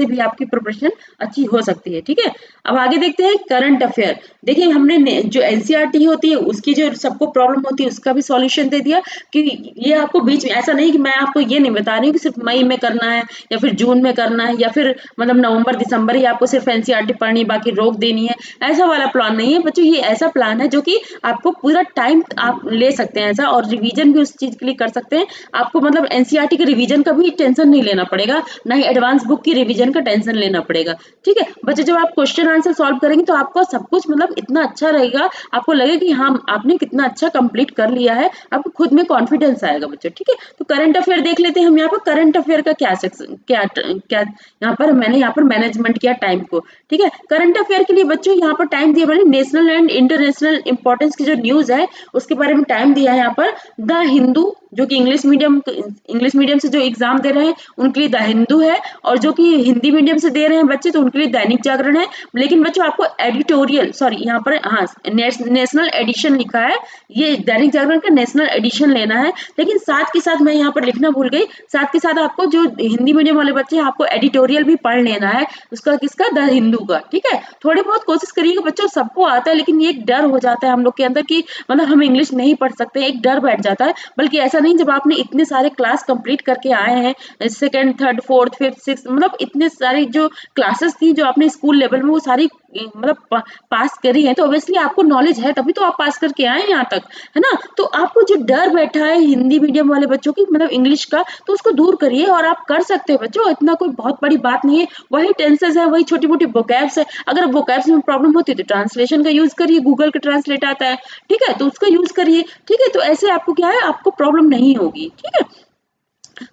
भी आपकी प्रिपरेशन अच्छी हो सकती है, ठीक है। अब आगे देखते हैं करंट अफेयर। देखिए हमने जो एनसीईआरटी होती है उसकी जो सबको प्रॉब्लम होती है उसका भी सॉल्यूशन दे दिया, कि ये आपको बीच में ऐसा नहीं कि मैं आपको ये नहीं बता रही हूँ कि सिर्फ मई में करना है या फिर जून में करना है या फिर मतलब नवंबर दिसंबर ही आपको सिर्फ एनसीईआरटी पढ़नी बाकी रोक देनी है। ऐसा वाला प्लान नहीं है बच्चों, ये ऐसा प्लान है जो कि आपको पूरा टाइम आप ले सकते हैं ऐसा, और रिवीजन भी उस चीज के लिए कर सकते हैं। आपको मतलब एनसीईआरटी के रिवीजन का भी टेंशन नहीं लेना पड़ेगा, ना ही एडवांस बुक की रिवीजन का टेंशन लेना पड़ेगा, ठीक है। बच्चे जब आप क्वेश्चन आंसर सॉल्व करेंगे तो आपको सब कुछ मतलब इतना अच्छा रहेगा, आपको लगेगा कि हाँ आपने कितना अच्छा कंप्लीट कर लिया है, आपको खुद में कॉन्फिडेंस आएगा बच्चों, ठीक है। तो करंट अफेयर देख लेते हैं हम। यहाँ पर करंट अफेयर का क्या सेक्शन क्या यहाँ पर मैंने यहाँ पर मैनेजमेंट किया टाइम को, ठीक है। करंट अफेयर के लिए बच्चों यहाँ पर टाइम दिया मैंने नेशनल एंड इंटरनेशनल इंपॉर्टेंस की जो न्यूज है उसके बारे में टाइम दिया है यहाँ पर। द हिंदू, जो कि इंग्लिश मीडियम से जो एग्जाम दे रहे हैं उनके लिए द हिंदू है, और जो कि हिंदी मीडियम से दे रहे हैं बच्चे तो उनके लिए दैनिक जागरण है। लेकिन बच्चों आपको एडिटोरियल, सॉरी यहाँ पर हाँ नेशनल एडिशन लिखा है, ये दैनिक जागरण का नेशनल एडिशन लेना है। लेकिन साथ के साथ मैं यहाँ पर लिखना भूल गई, साथ के साथ आपको जो हिंदी मीडियम वाले बच्चे हैं आपको एडिटोरियल भी पढ़ लेना है उसका, किसका, द हिंदू का, ठीक है। थोड़ी बहुत कोशिश करिएगा बच्चों, सबको आता है लेकिन ये एक डर हो जाता है हम लोग के अंदर कि मतलब हम इंग्लिश नहीं पढ़ सकते, एक डर बैठ जाता है। बल्कि ऐसा नहीं, जब आपने इतने सारे क्लास कंप्लीट करके आए हैं, second third fourth fifth six, मतलब इतने सारी जो क्लासेस थी जो आपने स्कूल लेवल में वो सारी मतलब पास करी है, तो ऑब्वियसली आपको नॉलेज है तभी तो आप पास करके आए यहाँ तक, है ना। तो आपको जो डर बैठा है हिंदी मीडियम वाले बच्चों की मतलब इंग्लिश का, तो उसको दूर करिए और आप कर सकते हैं बच्चों, इतना कोई बहुत बड़ी बात नहीं है। वही टेंसेस है, वही छोटी मोटी वोकैब्स है। अगर वोकैब्स में प्रॉब्लम होती है तो ट्रांसलेशन का यूज करिए, गूगल का ट्रांसलेट आता है, ठीक है, तो उसका यूज करिए, ठीक है। तो ऐसे आपको क्या है, आपको प्रॉब्लम नहीं होगी, ठीक है।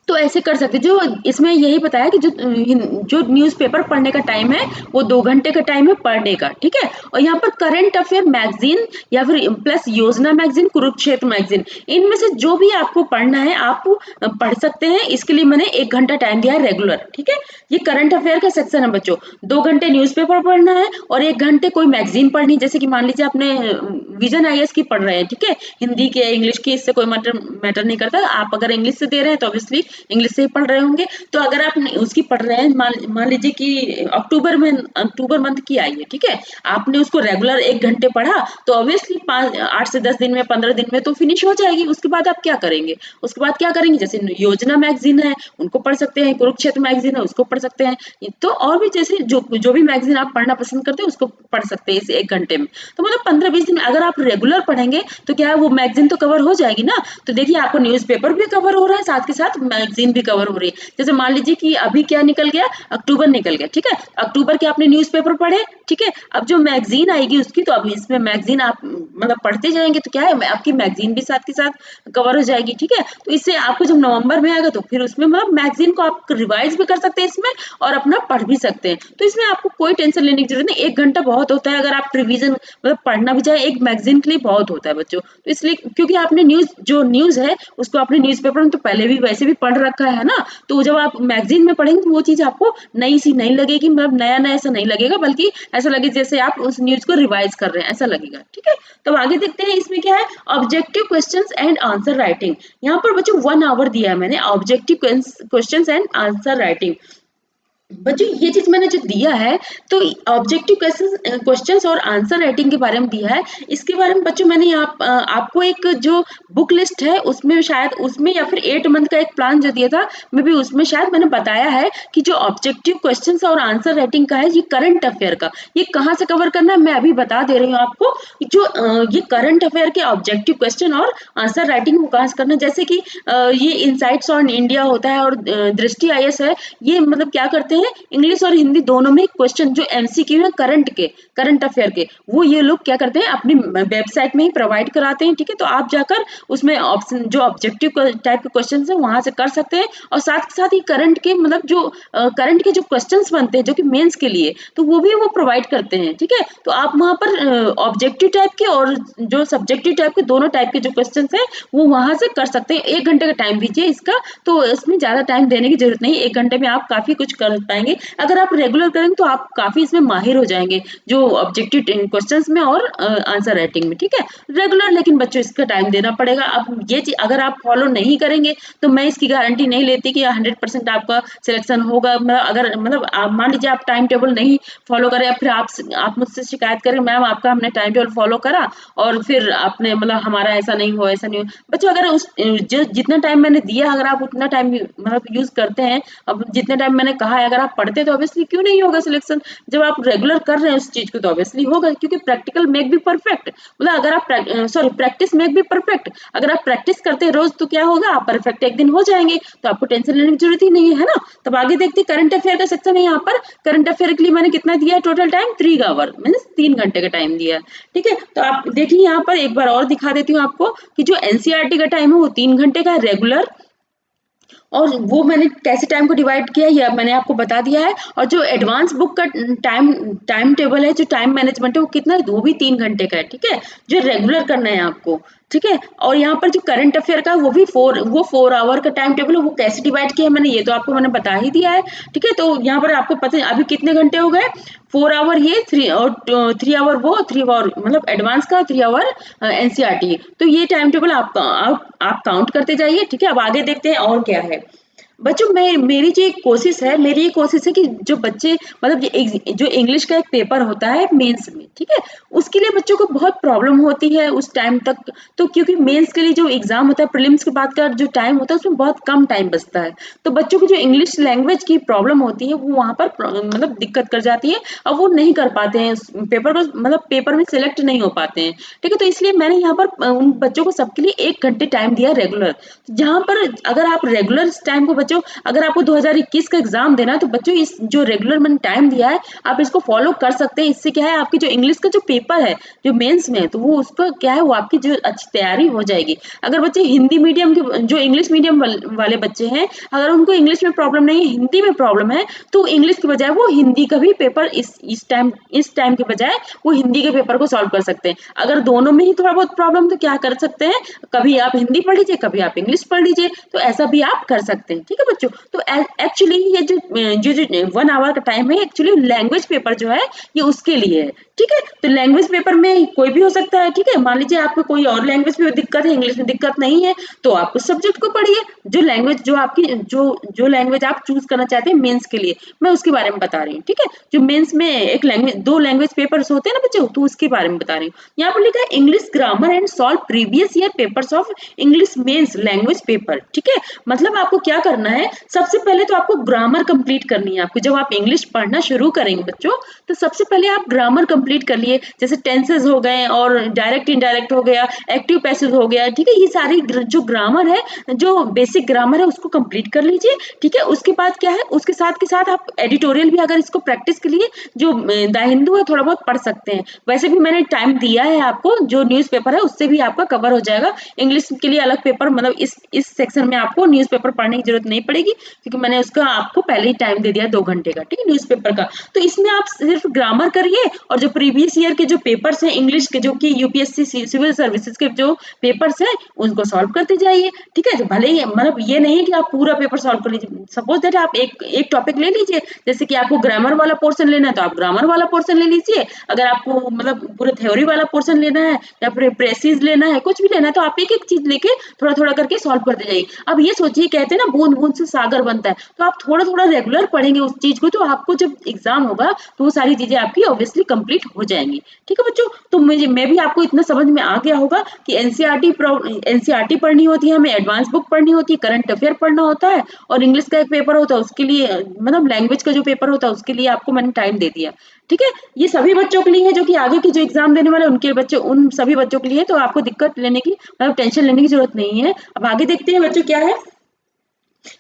तो ऐसे कर सकते जो इसमें यही बताया कि जो न्यूज़पेपर पढ़ने का टाइम है वो 2 घंटे का टाइम है पर डे का, ठीक है। और यहाँ पर करंट अफेयर मैगजीन या फिर प्लस योजना मैगजीन, कुरुक्षेत्र मैगजीन, इनमें से जो भी आपको पढ़ना है आप पढ़ सकते हैं। इसके लिए मैंने 1 घंटा टाइम दिया है रेगुलर, ठीक है। ये करंट अफेयर का सेक्शन है बच्चों। 2 घंटे न्यूज़पेपर पढ़ना है और 1 घंटे कोई मैगजीन पढ़नी, जैसे कि मान लीजिए आपने विजन आईएएस की पढ़ रहे हैं, ठीक है। हिंदी के इंग्लिश की इससे कोई मैटर नहीं करता। आप अगर इंग्लिश से दे रहे हैं तो ऑब्वियसली इंग्लिश से ही पढ़ रहे होंगे। तो अगर आप उसकी पढ़ रहे हैं, मान लीजिए कि अक्टूबर मंथ की आई है, ठीक है। आपने उसको रेगुलर 1 घंटे पढ़ा तो ऑब्वियसली 8 से 10 दिन में, 15 दिन में तो फिनिश हो जाएगी। उसके बाद आप क्या करेंगे? उसके बाद क्या करेंगे? जैसे योजना मैगजीन है उनको पढ़ सकते हैं, कुरुक्षेत्र मैगजीन है उसको पढ़ सकते हैं। तो और भी जैसे जो भी मैगजीन आप पढ़ना पसंद करते हैं उसको पढ़ सकते हैं इस 1 घंटे में। तो मतलब 15-20 दिन अगर आप रेगुलर पढ़ेंगे तो क्या है, वो मैगजीन तो कवर हो जाएगी ना। तो देखिए आपको न्यूज़पेपर भी कवर हो रहा है, साथ के साथ मैगजीन भी कवर हो रही है। जैसे मान लीजिए कि अभी क्या निकल गया, अक्टूबर निकल गया, ठीक है। अक्टूबर के आपने न्यूज़पेपर पढ़े, ठीक है। अब जो मैगजीन आएगी उसकी, तो अभी इसमें मैगजीन आप मतलब पढ़ते जाएंगे तो क्या है, आपकी मैगजीन भी साथ के साथ कवर हो जाएगी, ठीक है। तो इससे आपको जब नवंबर में आएगा तो फिर उसमें मतलब मैगजीन को आप रिवाइज भी कर सकते हैं इसमें और अपना पढ़ भी सकते हैं। तो इसमें आपको कोई टेंशन लेने की जरूरत नहीं। 1 घंटा बहुत होता है अगर आप रिवीजन मतलब पढ़ना भी चाहे, एक मैगजीन के लिए बहुत होता है बच्चों। तो इसलिए क्योंकि आपने न्यूज़ है उसको आपने न्यूज़पेपर में तो पहले भी वैसे भी पढ़ रखा है ना। तो जब आप मैगजीन में पढ़ेंगे तो वो चीज़ आपको नई सी नहीं लगेगी, मतलब नया-नया ऐसा नहीं लगेगा, बल्कि ऐसा लगे जैसे आप उस न्यूज़ को रिवाइज कर रहे हैं, ऐसा लगेगा, ठीक है। तो आगे देखते हैं इसमें क्या है, objective questions and answer writing. यहाँ पर बच्चों 1 आवर दिया है मैंने objective questions and answer writing. बच्चों ये चीज मैंने जो दिया है, तो ऑब्जेक्टिव क्वेश्चंस और आंसर राइटिंग के बारे में दिया है। इसके बारे में बच्चों मैंने आपको एक जो बुक लिस्ट है उसमें शायद उसमें या फिर 8 मंथ का एक प्लान जो दिया था, मैं भी उसमें शायद मैंने बताया है कि जो ऑब्जेक्टिव क्वेश्चंस और आंसर राइटिंग का है, ये करंट अफेयर का, ये कहाँ से कवर करना है मैं अभी बता दे रही हूँ आपको। जो ये करंट अफेयर के ऑब्जेक्टिव क्वेश्चन और आंसर राइटिंग वो कहाँ से करना है, जैसे कि ये इनसाइट्स ऑन इंडिया होता है और दृष्टि आईएएस है, ये मतलब क्या करते हैं इंग्लिश और हिंदी दोनों में क्वेश्चन जो एमसीक्यू है करंट अफेयर के, वो ये लोग क्या करते हैं अपनी वेबसाइट में ही प्रोवाइड कराते हैं, ठीक है। तो आप जाकर उसमें ऑप्शन जो ऑब्जेक्टिव टाइप के क्वेश्चन है वहां से कर सकते हैं। और साथ के साथ ही करंट के मतलब जो करंट के जो क्वेश्चन बनते हैं जो कि मेंस के लिए, तो वो भी वो प्रोवाइड करते हैं, ठीक है। तो आप वहां पर ऑब्जेक्टिव टाइप के और जो सब्जेक्टिव टाइप के दोनों टाइप के जो क्वेश्चन है वो वहां से कर सकते हैं। 1 घंटे का टाइम दीजिए इसका, तो इसमें ज्यादा टाइम देने की जरूरत नहीं। 1 घंटे में आप काफी कुछ कर पाएंगे। अगर आप रेगुलर करेंगे तो आप काफी इसमें माहिर हो जाएंगे, जो ऑब्जेक्टिव क्वेश्चंस में और आंसर राइटिंग में, ठीक है। रेगुलर लेकिन बच्चों इसका टाइम देना पड़ेगा। अब ये चीज अगर आप फॉलो नहीं करेंगे तो मैं इसकी गारंटी नहीं लेती कि 100% आपका सिलेक्शन होगा। अगर मतलब आप मान लीजिए आप टाइम टेबल नहीं फॉलो करें, फिर आप मुझसे शिकायत करें मैम आपका हमने टाइम टेबल फॉलो करा और फिर आपने मतलब हमारा ऐसा नहीं हुआ, ऐसा नहीं हुआ। बच्चों अगर उस जो जितना टाइम मैंने दिया अगर आप उतना टाइम मतलब यूज करते हैं, अब जितने टाइम मैंने कहा है अगर आप पढ़ते तो ऑब्वियसली क्यों नहीं होगा सिलेक्शन। जब आप रेगुलर कर रहे हैं उस चीज को तो ऑब्वियसली होगा, क्योंकि प्रैक्टिकल मेक बी परफेक्ट, मतलब अगर आप प्रैक्टिस मेक बी परफेक्ट, अगर आप प्रैक्टिस करते हैं रोज तो क्या होगा, आप परफेक्ट एक दिन हो जाएंगे। तो आपको टेंशन लेने की जरूरत ही नहीं है ना। तब आगे देखते करंट अफेयर का सेक्शन है। यहाँ पर करंट अफेयर के लिए मैंने कितना दिया है टोटल टाइम, 3 आवर मीन 3 घंटे का टाइम दिया है, ठीक है। तो आप देखिए यहाँ पर एक बार और दिखा देती हूँ आपको कि जो एनसीईआरटी का टाइम है वो 3 घंटे का है रेगुलर, और वो मैंने कैसे टाइम को डिवाइड किया ये मैंने आपको बता दिया है। और जो एडवांस बुक का टाइम टाइम टेबल है, जो टाइम मैनेजमेंट है वो कितना है, वो भी 3 घंटे का है, ठीक है। जो रेगुलर करना है आपको, ठीक है। और यहाँ पर जो करंट अफेयर का वो भी 4 आवर का टाइम टेबल है, वो कैसे डिवाइड किया है मैंने ये तो आपको मैंने बता ही दिया है, ठीक है। तो यहाँ पर आपको पता है अभी कितने घंटे हो गए, 4 आवर ये 3 आवर वो 3 आवर मतलब एडवांस का 3 आवर एनसीईआरटी। तो ये टाइम टेबल आप काउंट करते जाइए, ठीक है। अब आगे देखते हैं और क्या है। बच्चों मैं मेरी जो एक कोशिश है, मेरी ये कोशिश है कि जो बच्चे मतलब जो इंग्लिश का एक पेपर होता है मेंस में, ठीक है, उसके लिए बच्चों को बहुत प्रॉब्लम होती है उस टाइम तक। तो क्योंकि मेंस के लिए जो एग्जाम होता है, प्रीलिम्स के बाद का जो टाइम होता है उसमें बहुत कम टाइम बचता है। तो बच्चों को जो इंग्लिश लैंग्वेज की प्रॉब्लम होती है वो वहाँ पर मतलब दिक्कत कर जाती है और वो नहीं कर पाते हैं पेपर को, मतलब पेपर में सिलेक्ट नहीं हो पाते हैं, ठीक है। तो इसलिए मैंने यहाँ पर उन बच्चों को सबके लिए 1 घंटे टाइम दिया रेगुलर, जहाँ पर अगर आप रेगुलर इस टाइम को बच्चों अगर आपको 2021 का एग्जाम देना है तो बच्चों इस जो रेगुलर मैंने टाइम दिया है आप इसको फॉलो कर सकते हैं। इससे क्या है आपकी जो इंग्लिश का जो पेपर है जो मेंस में तो वो उसका क्या है वो आपकी जो अच्छी तैयारी हो जाएगी। अगर बच्चे हिंदी मीडियम के जो इंग्लिश मीडियम वाले बच्चे हैं अगर उनको इंग्लिश में प्रॉब्लम नहीं है हिंदी में प्रॉब्लम है तो इंग्लिश के बजाय वो हिंदी का भी पेपर इस टाइम के बजाय वो हिंदी के पेपर को सॉल्व कर सकते हैं। अगर दोनों में ही थोड़ा बहुत प्रॉब्लम तो क्या कर सकते हैं कभी आप हिंदी पढ़ लीजिए कभी आप इंग्लिश पढ़ लीजिए तो ऐसा भी आप कर सकते हैं। ठीक है बच्चों तो एक्चुअली ये जो 1 आवर का टाइम है एक्चुअली लैंग्वेज पेपर जो है ये उसके लिए है। ठीक है तो लैंग्वेज पेपर में कोई भी हो सकता है। ठीक है मान लीजिए आपको कोई और लैंग्वेज में दिक्कत है इंग्लिश में दिक्कत नहीं है तो आप उस सब्जेक्ट को पढ़िए जो लैंग्वेज जो आपकी जो लैंग्वेज आप चूज करना चाहते हैं मेंस के लिए मैं उसके बारे में बता रही हूँ। ठीक है जो मेंस में एक लैंग्वेज 2 लैंग्वेज पेपर्स होते हैं ना बच्चों तो उसके बारे में बता रही हूँ। यहाँ पर लिखा है English grammar and solve previous year papers of English mains language paper. ठीक है मतलब आपको क्या करना है सबसे पहले तो आपको ग्रामर कंप्लीट करनी है। आपको जब आप इंग्लिश पढ़ना शुरू करेंगे बच्चों तो सबसे पहले आप ग्रामर कंप्लीट कर लिए जैसे टेंसेस हो गए और डायरेक्ट इनडायरेक्ट हो गया एक्टिव पैसिव हो गया। ठीक है ये सारी जो ग्रामर है जो बेसिक ग्रामर है उसको कंप्लीट कर लीजिए। ठीक है उसके बाद क्या है उसके साथ के साथ आप एडिटोरियल भी अगर इसको प्रैक्टिस के लिए जो द हिंदू है थोड़ा बहुत पढ़ सकते हैं। वैसे भी मैंने टाइम दिया है आपको जो न्यूज़पेपर है उससे भी आपका कवर हो जाएगा। इंग्लिश के लिए अलग पेपर मतलब इस सेक्शन में आपको न्यूज़पेपर पढ़ने की जरूरत नहीं पड़ेगी क्योंकि मैंने उसका आपको पहले ही टाइम दे दिया 2 घंटे का। ठीक है न्यूज़पेपर का तो इसमें आप सिर्फ ग्रामर करिए और जो प्रीवियस ईयर के जो पेपर्स हैं इंग्लिश के जो कि यूपीएससी सिविल सर्विसेज के जो पेपर्स हैं उनको सॉल्व करते जाइए। ठीक है तो भले ही मतलब ये नहीं कि आप पूरा पेपर सॉल्व कर लीजिए। सपोज दैट आप एक टॉपिक ले लीजिए जैसे कि आपको ग्रामर वाला पोर्शन लेना है तो आप ग्रामर वाला पोर्शन ले लीजिए। अगर आपको मतलब पूरे थ्योरी वाला पोर्शन लेना है या फिर प्रेसिस लेना है कुछ भी लेना है तो आप एक एक चीज लेके थोड़ा थोड़ा करके सॉल्व करते जाइए। अब ये सोचिए कहते हैं ना बूंद बूंद से सागर बनता है तो आप थोड़ा थोड़ा रेगुलर पढ़ेंगे उस चीज को तो आपको जब एग्जाम होगा तो वो सारी चीजें आपकी ऑब्वियसली कंप्लीट हो जाएंगी। ठीक है बच्चों तो मैं भी आपको इतना समझ में आ गया होगा कि एनसीईआरटी पढ़नी होती है हमें एडवांस बुक पढ़नी होती है करंट अफेयर पढ़ना होता है और इंग्लिश का एक पेपर होता है उसके लिए मतलब लैंग्वेज का जो पेपर होता है उसके लिए आपको मैंने टाइम दे दिया। ठीक है ये सभी बच्चों के लिए है जो कि आगे की जो एग्जाम देने वाले उनके बच्चे उन सभी बच्चों के लिए तो आपको दिक्कत लेने की मतलब टेंशन लेने की जरूरत नहीं है। अब आगे देखते हैं बच्चों क्या है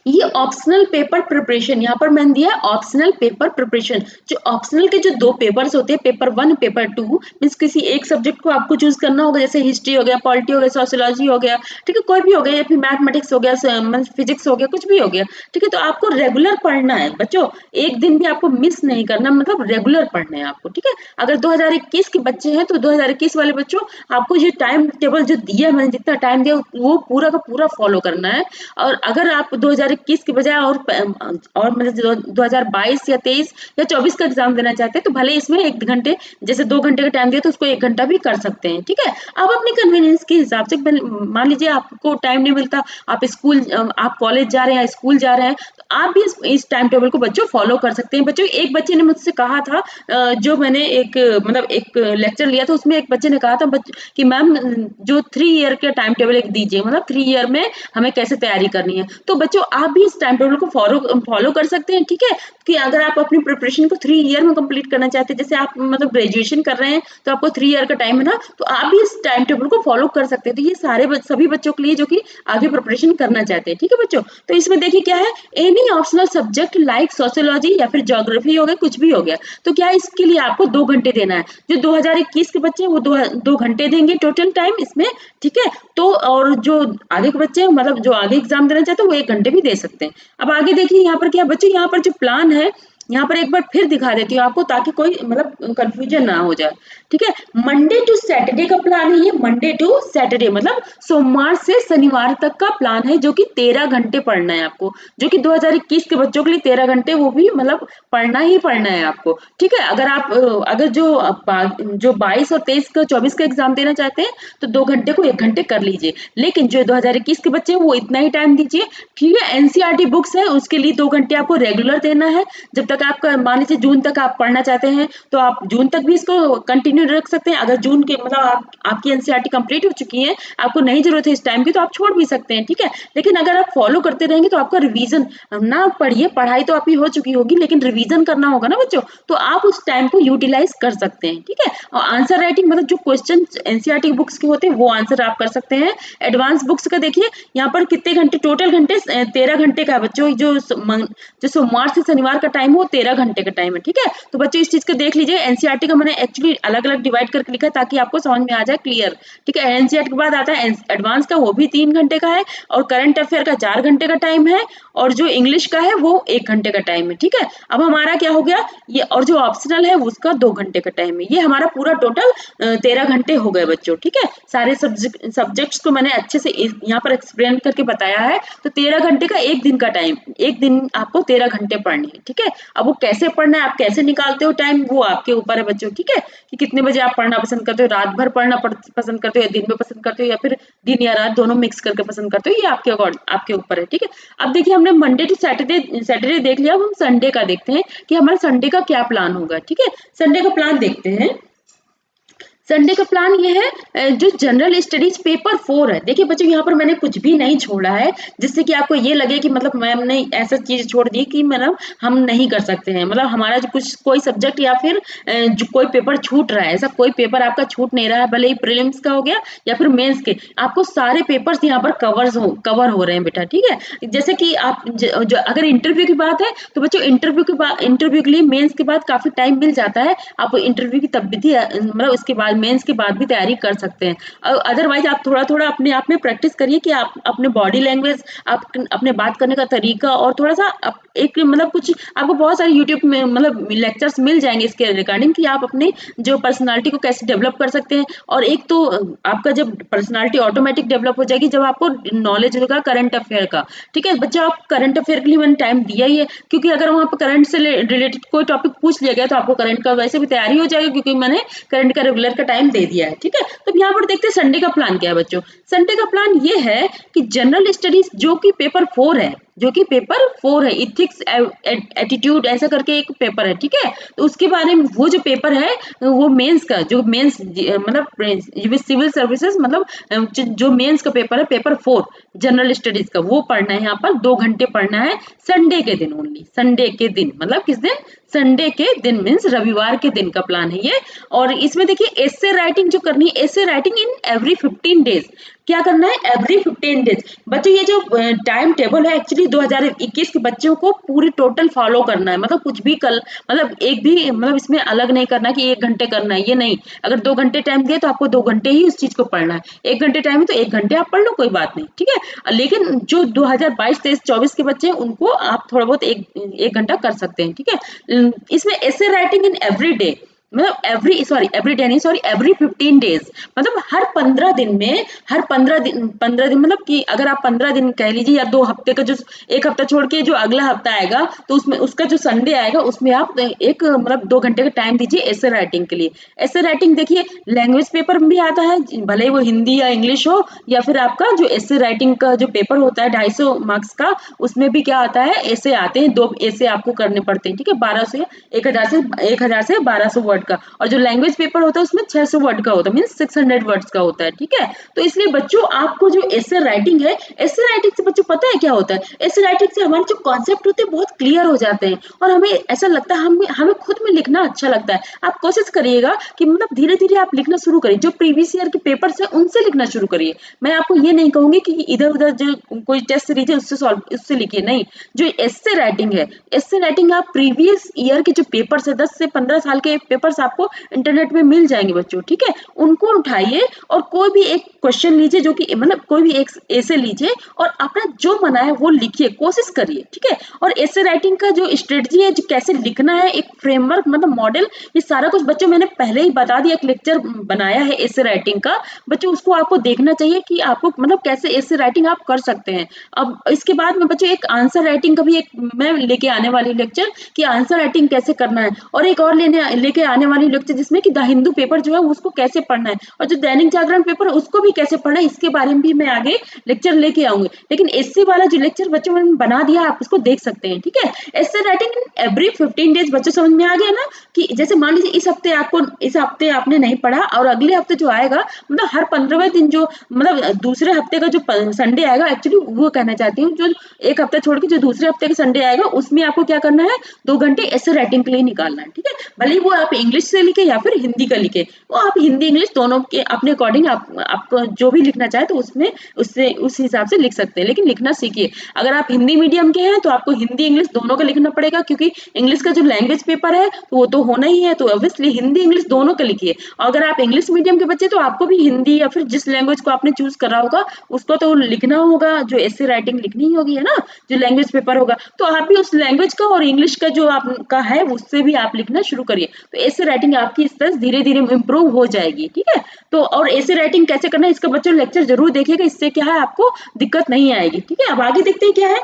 ये ऑप्शनल पेपर प्रिपरेशन यहाँ पर मैंने दिया ऑप्शनल पेपर प्रिपरेशन। जो ऑप्शनल के जो 2 पेपर्स होते हैं पेपर 1 पेपर 2 मींस किसी एक सब्जेक्ट को आपको चूज करना होगा जैसे हिस्ट्री हो गया पॉलिटी हो गया सोशियोलॉजी हो गया। ठीक है कोई भी हो गया या फिर मैथमेटिक्स हो गया फिजिक्स हो गया कुछ भी हो गया। ठीक है तो आपको रेगुलर पढ़ना है बच्चों एक दिन भी आपको मिस नहीं करना मतलब रेगुलर पढ़ना है आपको। ठीक है अगर 2021 के बच्चे हैं तो 2021 वाले बच्चों आपको ये टाइम टेबल जो दिया मैंने जितना टाइम दिया वो पूरा का पूरा फॉलो करना है। और अगर आप 2021 के बजाय और मतलब 2022 या 23 या 24 का एग्जाम देना चाहते हैं तो भले इसमें 1 घंटे जैसे 2 घंटे का टाइम दिया तो उसको 1 घंटा भी कर सकते हैं। ठीक है आप अपनी कन्वीनियंस के हिसाब से मान लीजिए आपको टाइम नहीं मिलता आप कॉलेज जा रहे हैं स्कूल जा रहे हैं तो आप भी इस टाइम टेबल को बच्चों फॉलो कर सकते हैं। बच्चों एक बच्चे ने मुझसे कहा था जो मैंने एक लेक्चर लिया था उसमें एक बच्चे ने कहा था कि मैम जो 3 ईयर का टाइम टेबल एक दीजिए मतलब 3 ईयर में हमें कैसे तैयारी करनी है। तो बच्चों आप भी इस टाइम टेबल को फॉलो कर सकते हैं। ठीक है कि अगर आप अपनी प्रिपरेशन को 3 ईयर में कंप्लीट करना चाहते हैं जैसे आप मतलब ग्रेजुएशन कर रहे हैं तो आपको 3 ईयर का टाइम है ना तो आप भी इस टाइम टेबल को फॉलो कर सकते हैं। तो ये सभी बच्चों के लिए जो कि आगे प्रिपरेशन करना चाहते हैं। ठीक है बच्चों तो इसमें देखिए क्या है any optional subject like sociology या फिर ज्योग्राफी हो गया कुछ भी हो गया तो क्या इसके लिए आपको 2 घंटे देना है। जो 2021 के बच्चे हैं वो 2 घंटे देंगे टोटल टाइम इसमें। ठीक है तो और जो आगे के बच्चे हैं मतलब जो आगे एग्जाम देना चाहते हैं वो 1 घंटे भी दे सकते हैं। अब आगे देखिए यहाँ पर क्या बच्चों यहाँ पर जो प्लान है यहाँ पर एक बार फिर दिखा देती हूँ आपको ताकि कोई मतलब कंफ्यूजन ना हो जाए। ठीक है मंडे टू सैटरडे का प्लान है ये मंडे टू सैटरडे मतलब सोमवार से शनिवार तक का प्लान है जो कि 13 घंटे पढ़ना है आपको जो कि 2021 के बच्चों के लिए 13 घंटे वो भी मतलब पढ़ना ही पढ़ना है आपको। ठीक है अगर जो 22 और 23 का 24 का एग्जाम देना चाहते हैं तो 2 घंटे को 1 घंटे कर लीजिए लेकिन जो 2021 के बच्चे हैं वो इतना ही टाइम दीजिए। ठीक है एनसीईआरटी बुक्स है उसके लिए 2 घंटे आपको रेगुलर देना है जब तक तक आपका मान लीजिए जून तक आप पढ़ना चाहते हैं तो आप जून तक भी इसको कंटिन्यू रख सकते हैं। अगर जून के मतलब आपकी एनसीईआरटी कंप्लीट हो चुकी है, आपको नहीं जरूरत है इस टाइम की, तो आप छोड़ भी सकते हैं, ठीक है। लेकिन अगर आप फॉलो करते रहेंगे तो आपका रिवीजन ना पढ़िए, पढ़ाई तो आपकी हो चुकी होगी लेकिन रिवीजन करना होगा ना बच्चों, तो आप उस टाइम को यूटिलाइज कर सकते हैं, ठीक है। और आंसर राइटिंग मतलब जो क्वेश्चन एनसीईआरटी बुक्स के होते हैं वो आंसर आप कर सकते हैं। एडवांस बुक्स का देखिए यहाँ पर कितने घंटे, टोटल घंटे 13 घंटे का है बच्चों। जो सोमवार से शनिवार का टाइम हो 13 घंटे का टाइम है, ठीक है। तो बच्चों इस चीज को देख लीजिए। एनसीईआरटी का मैंने एक्चुअली अलग अलग डिवाइड करके लिखा है ताकि आपको समझ में आ जाए क्लियर, ठीक है। एनसीईआरटी के बाद आता है एडवांस का, वो भी 3 घंटे का है, और करंट अफेयर का 4 घंटे का टाइम है, और जो इंग्लिश का है वो 1 घंटे का टाइम है, ठीक है। अब हमारा क्या हो गया ये, और जो ऑप्शनल है उसका 2 घंटे का टाइम है। ये हमारा पूरा टोटल 13 घंटे हो गए बच्चों, ठीक है। सारे सब्जेक्ट्स को मैंने अच्छे से यहाँ पर एक्सप्लेन करके बताया है। तो 13 घंटे का एक दिन का टाइम, एक दिन आपको 13 घंटे पढ़ने हैं, ठीक है। अब वो कैसे पढ़ना है, आप कैसे निकालते हो टाइम, वो आपके ऊपर है बच्चों, ठीक है। कि कितने बजे आप पढ़ना पसंद करते हो, रात भर पढ़ना पसंद करते हो, या दिन में पसंद करते हो, या फिर दिन या रात दोनों मिक्स करके पसंद करते हो, ये आपके ऊपर है, ठीक है। अब देखिए हमने मंडे टू सैटरडे देख लिया, अब हम संडे का देखते हैं कि हमारा संडे का क्या प्लान होगा, ठीक है। संडे का प्लान देखते हैं। संडे का प्लान ये है, जो जनरल स्टडीज पेपर 4 है। देखिए बच्चों यहाँ पर मैंने कुछ भी नहीं छोड़ा है जिससे कि आपको ये लगे कि मतलब मैम ने ऐसा चीज छोड़ दी कि मतलब हम नहीं कर सकते हैं, मतलब हमारा जो कुछ कोई सब्जेक्ट या फिर जो कोई पेपर छूट रहा है, ऐसा कोई पेपर आपका छूट नहीं रहा है, भले ही प्रीलिम्स का हो गया या फिर मेंस के, आपको सारे पेपर्स यहाँ पर कवर हो रहे हैं बेटा, ठीक है। जैसे कि आप जो अगर इंटरव्यू की बात है तो बच्चों इंटरव्यू के लिए मेंस के बाद काफी टाइम मिल जाता है, आप इंटरव्यू की तब भी मतलब उसके बाद मेंस के बाद भी तैयारी कर सकते हैं। अदरवाइज आप थोड़ा थोड़ा अपने आप में प्रैक्टिस करिए कि आप अपने बॉडी लैंग्वेज, आप अपने बात करने का तरीका, और थोड़ा सा एक मतलब कुछ आपको बहुत सारे यूट्यूब में मतलब लेक्चर्स मिल जाएंगे इसके रिगार्डिंग कि आप अपने जो पर्सनालिटी को कैसे डेवलप कर सकते हैं। और एक तो आपका जब पर्सनालिटी ऑटोमेटिक डेवलप हो जाएगी जब आपको नॉलेज होगा करंट अफेयर का, ठीक है। बच्चा आप करंट अफेयर के लिए मैंने टाइम दिया ही है, क्योंकि अगर वहां पर करंट से रिलेटेड कोई टॉपिक पूछ लिया गया तो आपको करंट का वैसे भी तैयारी हो जाएगी, क्योंकि मैंने करंट का रेगुलर का टाइम दे दिया है, ठीक है। तो यहाँ पर देखते हैं संडे का प्लान क्या है बच्चों। संडे का प्लान ये है कि जनरल स्टडीज जो कि पेपर 4 है, इथिक्स एटीट्यूड ऐसा करके एक पेपर है, ठीक है। तो उसके बारे में वो जो पेपर है वो मेंस का, जो मेंस मतलब सिविल सर्विसेज मतलब जो मेंस का पेपर है, पेपर 4 जनरल स्टडीज का, वो पढ़ना है। यहाँ पर 2 घंटे पढ़ना है संडे के दिन ओनली, संडे के दिन मतलब किस दिन, संडे के दिन मीन्स रविवार के दिन का प्लान है ये। और इसमें देखिए एसे राइटिंग जो करनी है, essay writing in every 15 days, क्या करना है एवरी 15 डेज। बच्चों ये जो टाइम टेबल है एक्चुअली 2021 के बच्चों को पूरी टोटल फॉलो करना है, मतलब कुछ भी कल मतलब एक भी मतलब इसमें अलग नहीं करना कि 1 घंटे करना है, ये नहीं। अगर 2 घंटे टाइम दिए तो आपको 2 घंटे ही उस चीज को पढ़ना है, 1 घंटे टाइम है तो 1 घंटे आप पढ़ लो, कोई बात नहीं, ठीक है। लेकिन जो 2022, 23, 24 के बच्चे हैं उनको आप थोड़ा बहुत एक घंटा कर सकते हैं, ठीक है। इसमें ऐसे राइटिंग इन एवरी डे, मतलब एवरी डे नहीं, सॉरी एवरी 15 डेज, मतलब हर 15 दिन में, हर 15 दिन मतलब कि अगर आप 15 दिन कह लीजिए या 2 हफ्ते का, जो एक हफ्ता छोड़ के जो अगला हफ्ता आएगा तो उसमें उसका जो संडे आएगा उसमें आप एक मतलब 2 घंटे का टाइम दीजिए ऐसे राइटिंग के लिए। ऐसे राइटिंग देखिए लैंग्वेज पेपर में भी आता है, भले ही वो हिंदी या इंग्लिश हो, या फिर आपका जो ऐसे राइटिंग का जो पेपर होता है 250 मार्क्स का, उसमें भी क्या आता है, ऐसे आते हैं, 2 ऐसे आपको करने पड़ते हैं, ठीक है। 1000 से 1200 वर्ड का। और जो लैंग्वेज पेपर होता है उसमें 600 वर्ड का होता है, मींस 600 वर्ड्स का होता है, ठीक है। तो इसलिए बच्चों आपको जो ऐसे राइटिंग है, ऐसे राइटिंग से बच्चों पता है क्या होता है, ऐसे राइटिंग से हमारे जो कॉन्सेप्ट होते हैं बहुत क्लियर हो जाते हैं, और हमें ऐसा लगता है हमें खुद में लिखना अच्छा लगता है। आप कोशिश करिएगा कि मतलब धीरे धीरे आप लिखना शुरू करिए, जो प्रीवियस ईयर के पेपर्स है उनसे लिखना शुरू करिए। मैं आपको ये नहीं कहूंगी कि इधर उधर जो कोई टेस्ट सीरीज है उससे लिखिए, नहीं। जो ऐसे राइटिंग है, ऐसे राइटिंग आप प्रीवियस ईयर के जो पेपर्स है, 10 से 15 साल के पेपर्स आपको इंटरनेट में मिल जाएंगे बच्चों, ठीक है। उनको उठाइए और कोई भी एक क्वेश्चन लीजिए, जो कि मतलब कोई भी एक ऐसे लीजिए और अपना जो मना है वो लिखिए, कोशिश करिए, ठीक है। और ऐसे राइटिंग का जो स्ट्रेटजी है, जो कैसे लिखना है, एक फ्रेमवर्क मतलब मॉडल, ये सारा कुछ बच्चों मैंने पहले ही बता दिया, एक लेक्चर बनाया है ऐसे राइटिंग का, बच्चों उसको आपको देखना चाहिए कि आपको मतलब कैसे ऐसे राइटिंग आप कर सकते हैं। अब इसके बाद में बच्चों एक आंसर राइटिंग का भी एक मैं लेके आने वाली लेक्चर, कि आंसर राइटिंग कैसे करना है, और एक और लेके आने आने वाली लेक्चर जिसमें कि द हिंदू पेपर जो है उसको कैसे पढ़ना है और जो दैनिक जागरण पेपर है उसको भी कैसे पढ़ना है, इसके बारे में भी मैं आगे लेक्चर लेके आऊंगी। लेकिन एससे वाला जो लेक्चर बच्चों मैंने बना दिया, आप उसको देख सकते हैं, ठीक है। एससे राइटिंग इन एवरी 15 डेज, बच्चों समझ में आ गया ना कि जैसे मान लीजिए इस हफ्ते आपने नहीं पढ़ा और अगले हफ्ते जो आएगा मतलब हर 15वें दिन जो मतलब दूसरे हफ्ते का जो संडे आएगा, एक्चुअली वो कहना चाहती हूँ, जो एक हफ्ता छोड़ के जो दूसरे हफ्ते का संडे आएगा उसमें आपको क्या करना है, 2 घंटे ऐसे राइटिंग के लिए निकालना है, ठीक है। भले ही वो आप इंग्लिश से लिखे या फिर हिंदी का लिखे, वो आप हिंदी इंग्लिश दोनों के अपने अकॉर्डिंग आप जो भी लिखना चाहे तो उसमें उससे उस हिसाब से लिख सकते हैं, लेकिन लिखना सीखिए। अगर आप हिंदी मीडियम के हैं तो आपको हिंदी इंग्लिश दोनों का लिखना पड़ेगा, क्योंकि इंग्लिश का जो लैंग्वेज पेपर है तो वो तो होना ही है, तो ऑब्वियसली हिंदी इंग्लिश दोनों का लिखिए। और अगर आप इंग्लिश मीडियम के बच्चे तो आपको भी हिंदी या फिर जिस लैंग्वेज को आपने चूज करा होगा उसको तो लिखना होगा, जो ऐसे राइटिंग लिखनी होगी, है ना, जो लैंग्वेज पेपर होगा, तो आप भी उस लैंग्वेज का और इंग्लिश का जो आपका है उससे भी आप लिखना शुरू करिए, तो ऐसे राइटिंग आपकी इस तरह धीरे धीरे इम्प्रूव हो जाएगी, ठीक है। तो और ऐसे राइटिंग कैसे करना है इसका बच्चों लेक्चर जरूर देखिएगा, इससे क्या है आपको दिक्कत नहीं आएगी, ठीक है। अब आगे देखते हैं क्या है।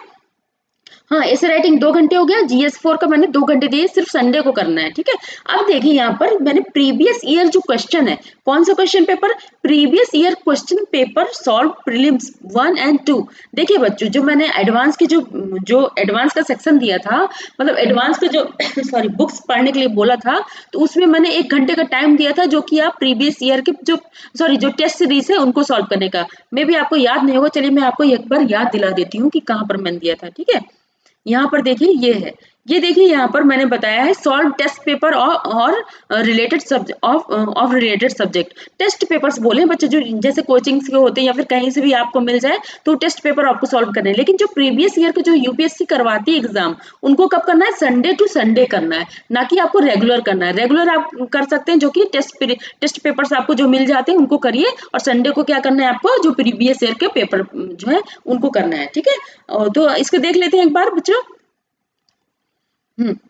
हाँ, ऐसे राइटिंग 2 घंटे हो गया, जीएस 4 का मैंने 2 घंटे दिए, सिर्फ संडे को करना है, ठीक है। अब देखिए यहाँ पर मैंने प्रीवियस ईयर जो क्वेश्चन है, कौन सा question paper, previous year question paper solve prelims 1 and 2। देखिए बच्चों, जो मैंने एडवांस के जो एडवांस का सेक्शन दिया था, मतलब एडवांस का जो सॉरी बुक्स पढ़ने के लिए बोला था, तो उसमें मैंने 1 घंटे का टाइम दिया था, जो कि आप प्रीवियस ईयर के जो टेस्ट सीरीज है उनको सॉल्व करने का। मे भी आपको याद नहीं होगा, चलिए मैं आपको एक बार याद दिला देती हूँ कि कहाँ पर मैंने दिया था, ठीक है। यहाँ पर देखिए ये है, ये देखिए यहाँ पर मैंने बताया है सॉल्व टेस्ट पेपर और related subject of related subject. Test papers बोले बच्चे, जो जैसे कोचिंग के होते हैं या फिर कहीं से भी आपको मिल जाए तो टेस्ट पेपर आपको सॉल्व करना है। लेकिन जो प्रीवियस ईयर के जो यूपीएससी करवाती है एग्जाम, उनको कब करना है, संडे टू संडे करना है, ना कि आपको रेगुलर करना है। रेगुलर आप कर सकते हैं, जो कि टेस्ट पेपर्स आपको जो मिल जाते हैं उनको करिए, और संडे को क्या करना है आपको, जो प्रीवियस ईयर के पेपर जो है उनको करना है, ठीक है। तो इसको देख लेते हैं एक बार बच्चों।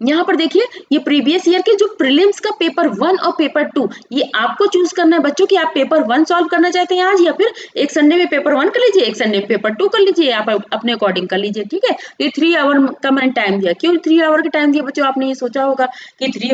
यहाँ पर देखिए ये प्रीवियस ईयर के जो प्रीलिम्स का पेपर 1 और पेपर 2, ये आपको चूज करना है बच्चों कि आप पेपर 1 सॉल्व करना चाहते हैं आज, या फिर एक संडे में पेपर 1 कर लीजिए, एक संडे में पेपर 2 कर लीजिए, आप अपने अकॉर्डिंग कर लीजिए, ठीक है। ये 3 आवर का मैंने टाइम दिया। क्यों 3 आवर का टाइम दिया बच्चों, आपने ये सोचा होगा कि 3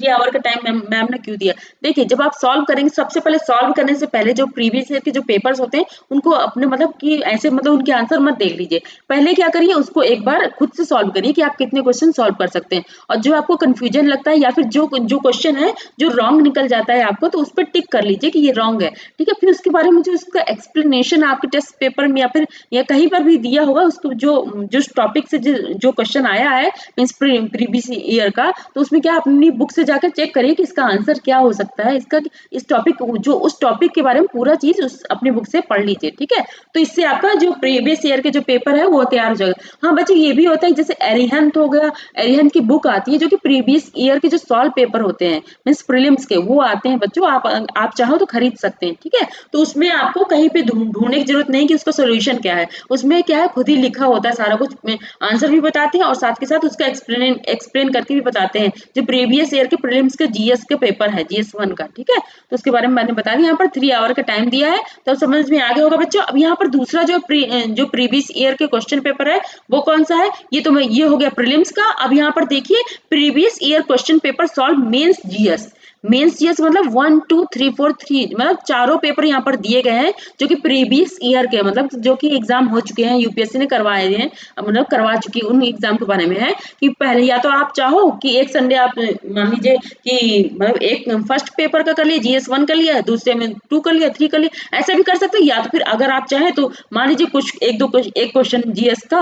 आवर का टाइम मैम ने क्यों दिया। देखिए जब आप सॉल्व करेंगे, सबसे पहले सॉल्व करने से पहले जो प्रीवियस ईयर के जो पेपर्स होते हैं उनको अपने मतलब कि ऐसे मतलब उनके आंसर मत देख लीजिए, पहले क्या करिए उसको एक बार खुद से सॉल्व करिए कि आप कितने क्वेश्चन सॉल्व कर सकते हैं। और जो आपको कंफ्यूजन लगता है या फिर जो जो क्वेश्चन है जो रॉन्ग निकल जाता है आपको, तो उस पर टिक कर लीजिए कि ये रॉन्ग है, ठीक है। फिर उसके बारे में जो उसका एक्सप्लेनेशन आपके टेस्ट पेपर में या फिर या कहीं पर भी दिया होगा, उसको जो जो टॉपिक से जो क्वेश्चन आया है मींस प्रीवियस ईयर का, तो उसमें क्या अपनी बुक से जाकर चेक करिए कि इसका आंसर क्या हो सकता है, इसका इस टॉपिक जो उस टॉपिक के बारे में पूरा चीज उस अपनी बुक से पढ़ लीजिए, ठीक है। तो इससे आपका जो प्रीवियस ईयर के जो पेपर है वो तैयार हो जाएगा। हाँ बच्चों, ये भी होता है जैसे एरिहंत हो गया, एरिहंत की बुक आती है जो कि प्रीवियस ईयर के जो सॉल्व पेपर होते हैं मींस प्रीलिम्स के, वो आते हैं बच्चों, आप चाहो तो खरीद सकते हैं, ठीक है। तो उसमें आपको कहीं पे ढूंढने की जरूरत नहीं कि उसका सोल्यूशन क्या है, उसमें क्या है खुद ही लिखा होता है सारा कुछ, आंसर भी बताते हैं और साथ के साथ उसका एक्सप्लेन करके भी बताते हैं, जो प्रीवियस ईयर के प्रीलिम्स के जीएस के पेपर है, GS 1 का, ठीक है। तो उसके बारे में मैंने बता दिया। यहाँ पर 3 आवर का टाइम दिया है, तो समझ में आ गया होगा बच्चों। अब यहाँ पर दूसरा जो प्रीवियस ईयर के क्वेश्चन पेपर है वो कौन सा है, ये हो गया प्रीलिम्स का। अब यहाँ पर देखिए previous year question paper solve mains GS. Mains GS मतलब 1 2 3 4 3 मतलब चारों पेपर यहाँ पर दिए गए हैं जो कि प्रीवियस ईयर के, मतलब जो कि एग्जाम हो चुके हैं, यूपीएससी ने करवाए हैं, मतलब करवा चुकी उन एग्जाम के बारे में है कि पहले या तो आप चाहो कि एक संडे आप मान लीजिए कि मतलब एक फर्स्ट पेपर का कर लिए, GS 1 कर लिया, दूसरे में 2 कर लिया, 3 कर लिया, ऐसा भी कर सकते हैं। या तो फिर अगर आप चाहे तो मान लीजिए कुछ एक क्वेश्चन जीएस का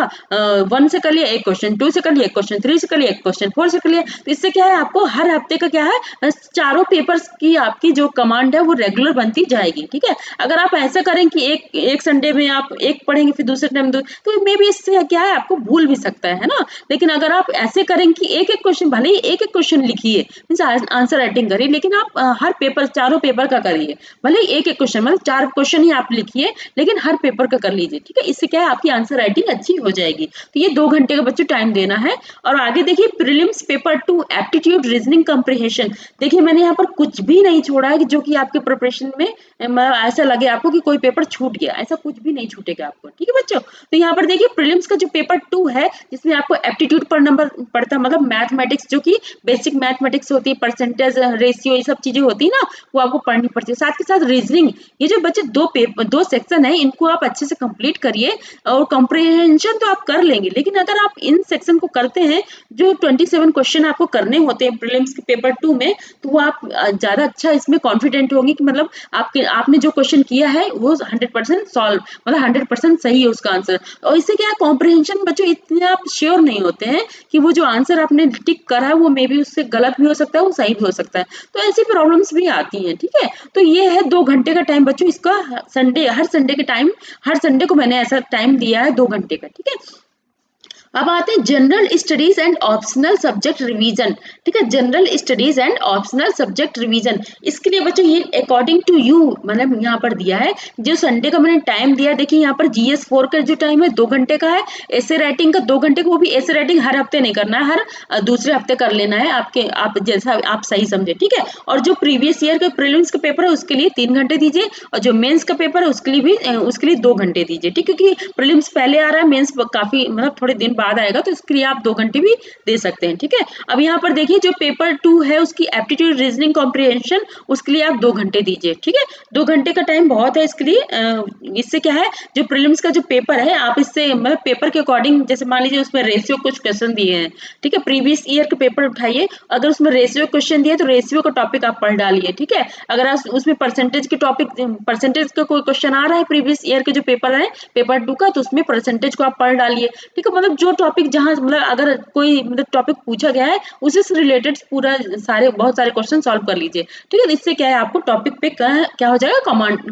1 से कर लिया, एक क्वेश्चन 2 से कर लिया, एक क्वेश्चन 3 से कर लिया, एक क्वेश्चन 4 से कर लिया। तो इससे क्या है आपको हर हफ्ते का क्या है चारों पेपर्स की आपकी जो कमांड है वो रेगुलर बनती जाएगी, ठीक है। अगर आप ऐसा करें कि एक संडे में आप एक पढ़ेंगे फिर दूसरे टाइम दो, तो मे भी इससे क्या है आपको भूल भी सकता है ना। लेकिन अगर आप ऐसे करें कि एक एक क्वेश्चन, भले ही एक एक क्वेश्चन लिखिए मींस आंसर राइटिंग करिए, लेकिन आप हर पेपर चारों पेपर का करिए, भले ही एक एक क्वेश्चन मतलब 4 क्वेश्चन ही आप लिखिए, लेकिन हर पेपर का कर लीजिए, ठीक है। इससे क्या है आपकी आंसर राइटिंग अच्छी हो जाएगी। तो ये 2 घंटे का बच्चों टाइम देना है। और आगे देखिए prelims paper 2 aptitude reasoning comprehension. देखिए मैंने यहाँ पर कुछ भी नहीं छोड़ा है कि जो कि आपके प्रिपरेशन में ऐसा लगे आपको कि कोई पेपर छूट गया, ऐसा कुछ भी नहीं छूटेगा आपको। ठीक है बच्चों, तो यहाँ पर देखिए प्रीलिम्स का जो पेपर 2 है जिसमें आपको एप्टीट्यूड पर नंबर पड़ता है, मतलब मैथमेटिक्स जो कि बेसिक मैथमेटिक्स होती है, परसेंटेज रेशियो ये सब चीजें होती है ना, वो आपको पढ़नी पड़ती है। साथ के साथ रीजनिंग, ये जो बच्चे दो सेक्शन है इनको आप अच्छे से कंप्लीट करिए और कॉम्प्रिहेंशन तो आप कर लेंगे, लेकिन अगर आप इन सेक्शन को करते हैं जो 27 क्वेश्चन आपको करने होते हैं प्रीलिम्स के पेपर 2 में, तो वो आप ज्यादा अच्छा इसमें कॉन्फिडेंट होंगे कि मतलब आपने जो क्वेश्चन किया है वो 100% सॉल्व, मतलब 100% सही है उसका आंसर। और इससे क्या है कॉम्प्रिहेंशन बच्चों इतने आप श्योर नहीं होते हैं कि वो जो आंसर आपने टिक करा है वो मे बी उससे गलत भी हो सकता है, वो सही भी हो सकता है, तो ऐसी प्रॉब्लम्स भी आती हैं। ठीक है, तो ये है 2 घंटे का टाइम बच्चों, इसका हर संडे के टाइम, हर संडे को मैंने ऐसा टाइम दिया है 2 घंटे का। ठीक है, अब आते हैं general studies and optional subject revision. ठीक है, general studies and optional subject revision, इसके लिए बच्चों ये अकॉर्डिंग टू यू मतलब यहाँ पर दिया है, जो संडे का मैंने टाइम दिया, देखिए यहाँ पर जीएस 4 का जो टाइम है 2 घंटे का है, ऐसे राइटिंग का 2 घंटे का, वो भी ऐसे राइटिंग हर हफ्ते नहीं करना है, हर दूसरे हफ्ते कर लेना है, आप जैसा आप सही समझे। ठीक है, और जो प्रीवियस ईयर का प्रीलिम्स का पेपर है उसके लिए 3 घंटे दीजिए, और जो मेंस का पेपर है उसके लिए भी उसके लिए 2 घंटे दीजिए। ठीक है, क्योंकि प्रीलिम्स पहले आ रहा है, मेंस काफी मतलब थोड़े दिन बाद आएगा, तो इसके लिए आप 2 घंटे भी दे सकते हैं। ठीक है, अब यहाँ पर देखिए जो पेपर 2 है उसकी एप्टीट्यूड रीजनिंग कॉम्प्रिहेंशन, उसके लिए आप 2 घंटे दीजिए। ठीक है, 2 घंटे का टाइम बहुत है इसके लिए। इससे क्या है जो प्रीलिम्स का जो पेपर है आप इससे मतलब पेपर के अकॉर्डिंग, जैसे मान लीजिए उसमें रेशियो कुछ क्वेश्चन दिए हैं, ठीक है, प्रीवियस ईयर के पेपर उठाइए, अगर उसमें रेशियो क्वेश्चन दिए तो रेशियो का टॉपिक आप पढ़ डालिए। ठीक है, अगर आप उसमें परसेंटेज के टॉपिक, परसेंटेज का कोई क्वेश्चन आ रहा है प्रीवियस ईयर के जो पेपर है पेपर 2 का, तो उसमें परसेंटेज को आप पढ़ डालिए। ठीक है, मतलब जो टॉपिक जहां मतलब अगर कोई मतलब टॉपिक पूछा गया है उसी से रिलेटेड पूरा बहुत सारे क्वेश्चन सॉल्व कर लीजिए। ठीक है, इससे क्या है आपको टॉपिक पे क्या हो जाएगा,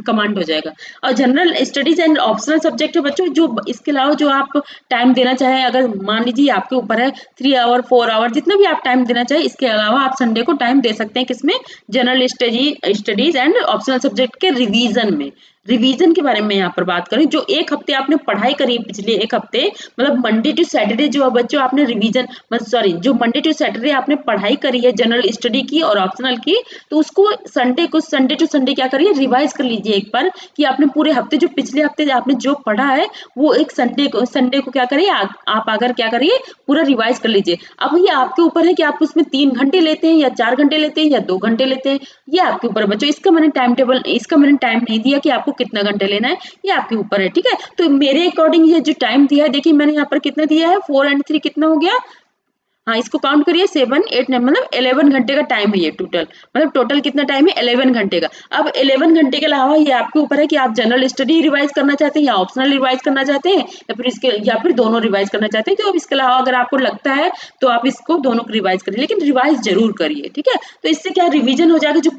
कमांड हो जाएगा। और general studies and optional subject है बच्चों, जो इसके अलावा जो आप टाइम देना चाहें, अगर मान लीजिए आपके ऊपर है 3 आवर 4 आवर जितना भी आप टाइम देना चाहें, इसके अलावा आप संडे को टाइम दे सकते हैं किसमें, general studies and optional subject के रिवीजन में। रिवीजन के बारे में यहाँ पर बात करें, जो एक हफ्ते आपने पढ़ाई करी पिछले एक हफ्ते, मतलब मंडे टू सैटरडे जो बच्चों आपने रिवीजन सॉरी जो मंडे टू सैटरडे आपने पढ़ाई करी है जनरल स्टडी की और ऑप्शनल की, तो उसको संडे टू संडे क्या करिए, रिवाइज कर लीजिए एक बार, कि आपने पूरे हफ्ते जो पिछले हफ्ते आपने जो पढ़ा है वो एक संडे को क्या करिए, आप अगर क्या करिए पूरा रिवाइज कर लीजिए। अब ये आपके ऊपर है कि आप उसमें 3 घंटे लेते हैं या 4 घंटे लेते हैं या 2 घंटे लेते हैं, ये आपके ऊपर है बच्चों। इसका मैंने टाइम नहीं दिया कि आपको कितना घंटे लेना है, ये आपके ऊपर है। ठीक है, तो मेरे अकॉर्डिंग ये जो टाइम दिया है, देखिए मैंने यहाँ पर कितना दिया है, 4 एंड 3 कितना हो गया, हाँ इसको काउंट करिए, 7 8 9 मतलब 11 घंटे का टाइम है ये टोटल, मतलब टोटल कितना टाइम है 11 घंटे का। अब 11 घंटे के अलावा ये आपके ऊपर है कि आप जनरल स्टडी रिवाइज करना चाहते हैं या ऑप्शनल रिवाइज करना चाहते हैं, या फिर दोनों रिवाइज करना चाहते हैं। तो अब इसके अलावा अगर आपको लगता है तो आप इसको दोनों को रिवाइज करिए, लेकिन रिवाइज जरूर करिए। ठीक है, तो इससे क्या रिवीजन हो जाएगा, जो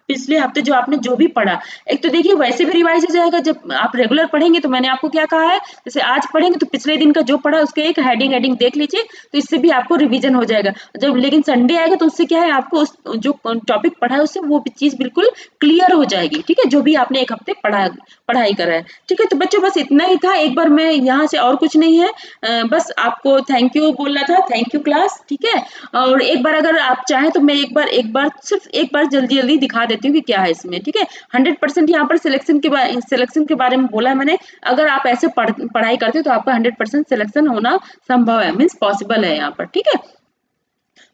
पिछले हफ्ते जो आपने जो भी पढ़ा, एक तो देखिए वैसे भी रिवाइज हो जाएगा, जब आप रेगुलर पढ़ेंगे तो मैंने आपको क्या कहा है, जैसे आज पढ़ेंगे तो पिछले दिन का जो पढ़ा उसके एक हेडिंग देख लीजिए, तो इससे भी आपको रिवीजन हो जाएगा। जब लेकिन संडे आएगा तो उससे क्या है, आपको जो टॉपिक पढ़ा है उससे वो चीज बिल्कुल क्लियर हो जाएगी। ठीक है, जो भी आपने एक हफ्ते पढ़ाई करा है। ठीक है, तो बच्चों बस इतना ही था, एक बार मैं यहाँ से और कुछ नहीं है, बस आपको थैंक यू बोलना था, थैंक यू क्लास। ठीक है, और एक बार अगर आप चाहें तो मैं एक बार सिर्फ एक बार जल्दी जल्दी दिखा देती हूँ कि क्या है इसमें। ठीक है, 100% यहाँ पर सिलेक्शन के बारे में बोला है मैंने, अगर आप ऐसे पढ़ाई करते हो तो आपका 100% सिलेक्शन होना संभव है, मीन्स पॉसिबल है यहाँ पर। ठीक है,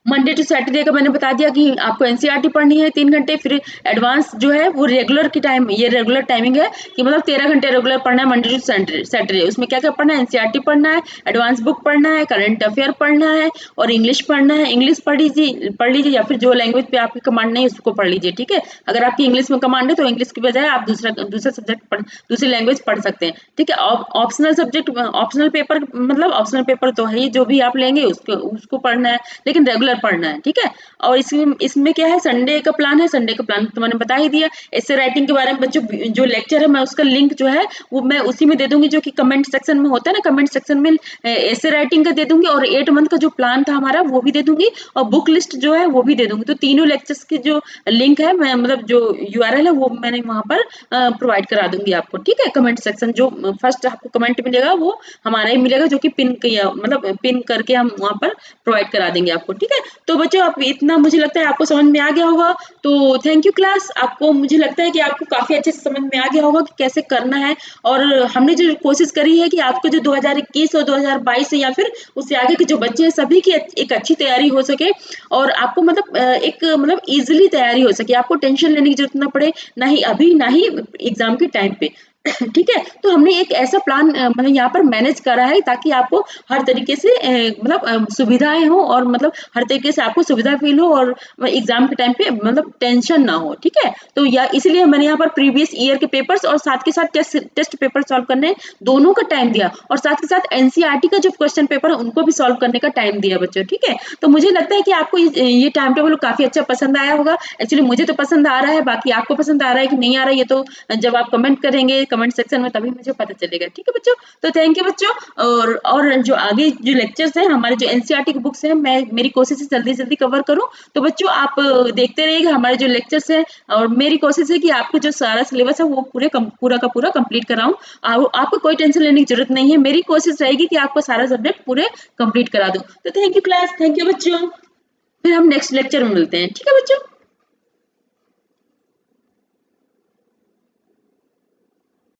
मंडे टू सैटरडे का मैंने बता दिया कि आपको एनसीईआरटी पढ़नी है 3 घंटे, फिर एडवांस जो है वो रेगुलर की टाइम, ये रेगुलर टाइमिंग है कि मतलब 13 घंटे रेगुलर पढ़ना है मंडे टू सैटरडे। उसमें क्या क्या पढ़ना है, एनसीईआरटी पढ़ना है, एडवांस बुक पढ़ना है, करंट अफेयर पढ़ना है और इंग्लिश पढ़ना है। इंग्लिश पढ़ लीजिए या फिर जो लैंग्वेज पे आपकी कमांड नहीं उसको पढ़ लीजिए। ठीक है, अगर आपकी इंग्लिश में कमांड है तो इंग्लिश की बजाय आप दूसरा सब्जेक्ट दूसरी लैंग्वेज पढ़ सकते हैं। ठीक है, ऑप्शनल सब्जेक्ट, ऑप्शनल पेपर मतलब ऑप्शनल पेपर तो है ही, जो भी आप लेंगे उसको पढ़ना है, लेकिन रेगुलर रेगुलर पढ़ना है, ठीक है। और इसमें इसमें क्या है, संडे का प्लान है, संडे का प्लान तो मैंने बता ही दिया। ऐसे राइटिंग के बारे में बच्चों जो लेक्चर है मैं उसका लिंक जो है वो मैं उसी में दे दूंगी, जो कि कमेंट सेक्शन में होता है ना, कमेंट सेक्शन में ऐसे राइटिंग का दे दूंगी, और 8 मंथ का जो प्लान था हमारा वो भी दे दूंगी, और बुक लिस्ट जो है वो भी दे दूंगी। तो तीनों लेक्चर्स की जो लिंक है, मैं मतलब जो यूआरएल है वो मैंने वहां पर प्रोवाइड करा दूंगी आपको, ठीक है। कमेंट सेक्शन जो फर्स्ट आपको कमेंट मिलेगा वो हमारा ही मिलेगा, जो कि पिन किया मतलब पिन करके हम वहां पर प्रोवाइड करा देंगे आपको, ठीक है। तो बच्चों आप इतना मुझे लगता है आपको समझ में आ गया होगा। तो थैंक यू क्लास, आपको मुझे लगता है कि आपको काफी अच्छे से समझ में आ गया होगा कि कैसे करना है। और हमने जो कोशिश करी है कि आपको जो 2021 और 2022 या फिर उससे आगे के जो बच्चे हैं सभी की एक अच्छी तैयारी हो सके, और आपको मतलब एक मतलब इजीली तैयारी हो सके, आपको टेंशन लेने की जरूरत ना पड़े, ना ही अभी ना ही एग्जाम के टाइम पे। ठीक है, तो हमने एक ऐसा प्लान मतलब यहाँ पर मैनेज करा है ताकि आपको हर तरीके से मतलब सुविधाएं हो, और मतलब हर तरीके से आपको सुविधा फील हो, और एग्जाम के टाइम पे मतलब टेंशन ना हो, ठीक है। तो या इसलिए मैंने यहाँ पर प्रीवियस ईयर के पेपर्स और साथ के साथ टेस्ट पेपर सॉल्व करने दोनों का टाइम दिया, और साथ के साथ एनसीईआरटी का जो क्वेश्चन पेपर है उनको भी सॉल्व करने का टाइम दिया बच्चों, ठीक है। तो मुझे लगता है कि आपको ये टाइम टेबल काफी अच्छा पसंद आया होगा। एक्चुअली मुझे तो पसंद आ रहा है, बाकी आपको पसंद आ रहा है कि नहीं आ रहा है, ये तो जब आप कमेंट करेंगे कमेंट सेक्शन में तभी मुझे पता चलेगा, ठीक है बच्चों। तो थैंक यू बच्चों। और जो आगे जो लेक्चर्स हैं हमारे, जो एनसीईआरटी की बुक्स हैं, मैं मेरी कोशिश है जल्दी जल्दी कवर करूं। तो बच्चों आप देखते रहिएगा हमारे जो लेक्चर्स हैं, और मेरी कोशिश है कि आपको जो सारा सिलेबस है वो पूरा का पूरा कंप्लीट कराऊं। आपको कोई टेंशन लेने की जरूरत नहीं है, मेरी कोशिश रहेगी कि आपको सारा सब्जेक्ट पूरे कंप्लीट करा दूं। तो thank you class, thank you बच्चों। फिर हम नेक्स्ट लेक्चर में मिलते हैं, ठीक है बच्चों।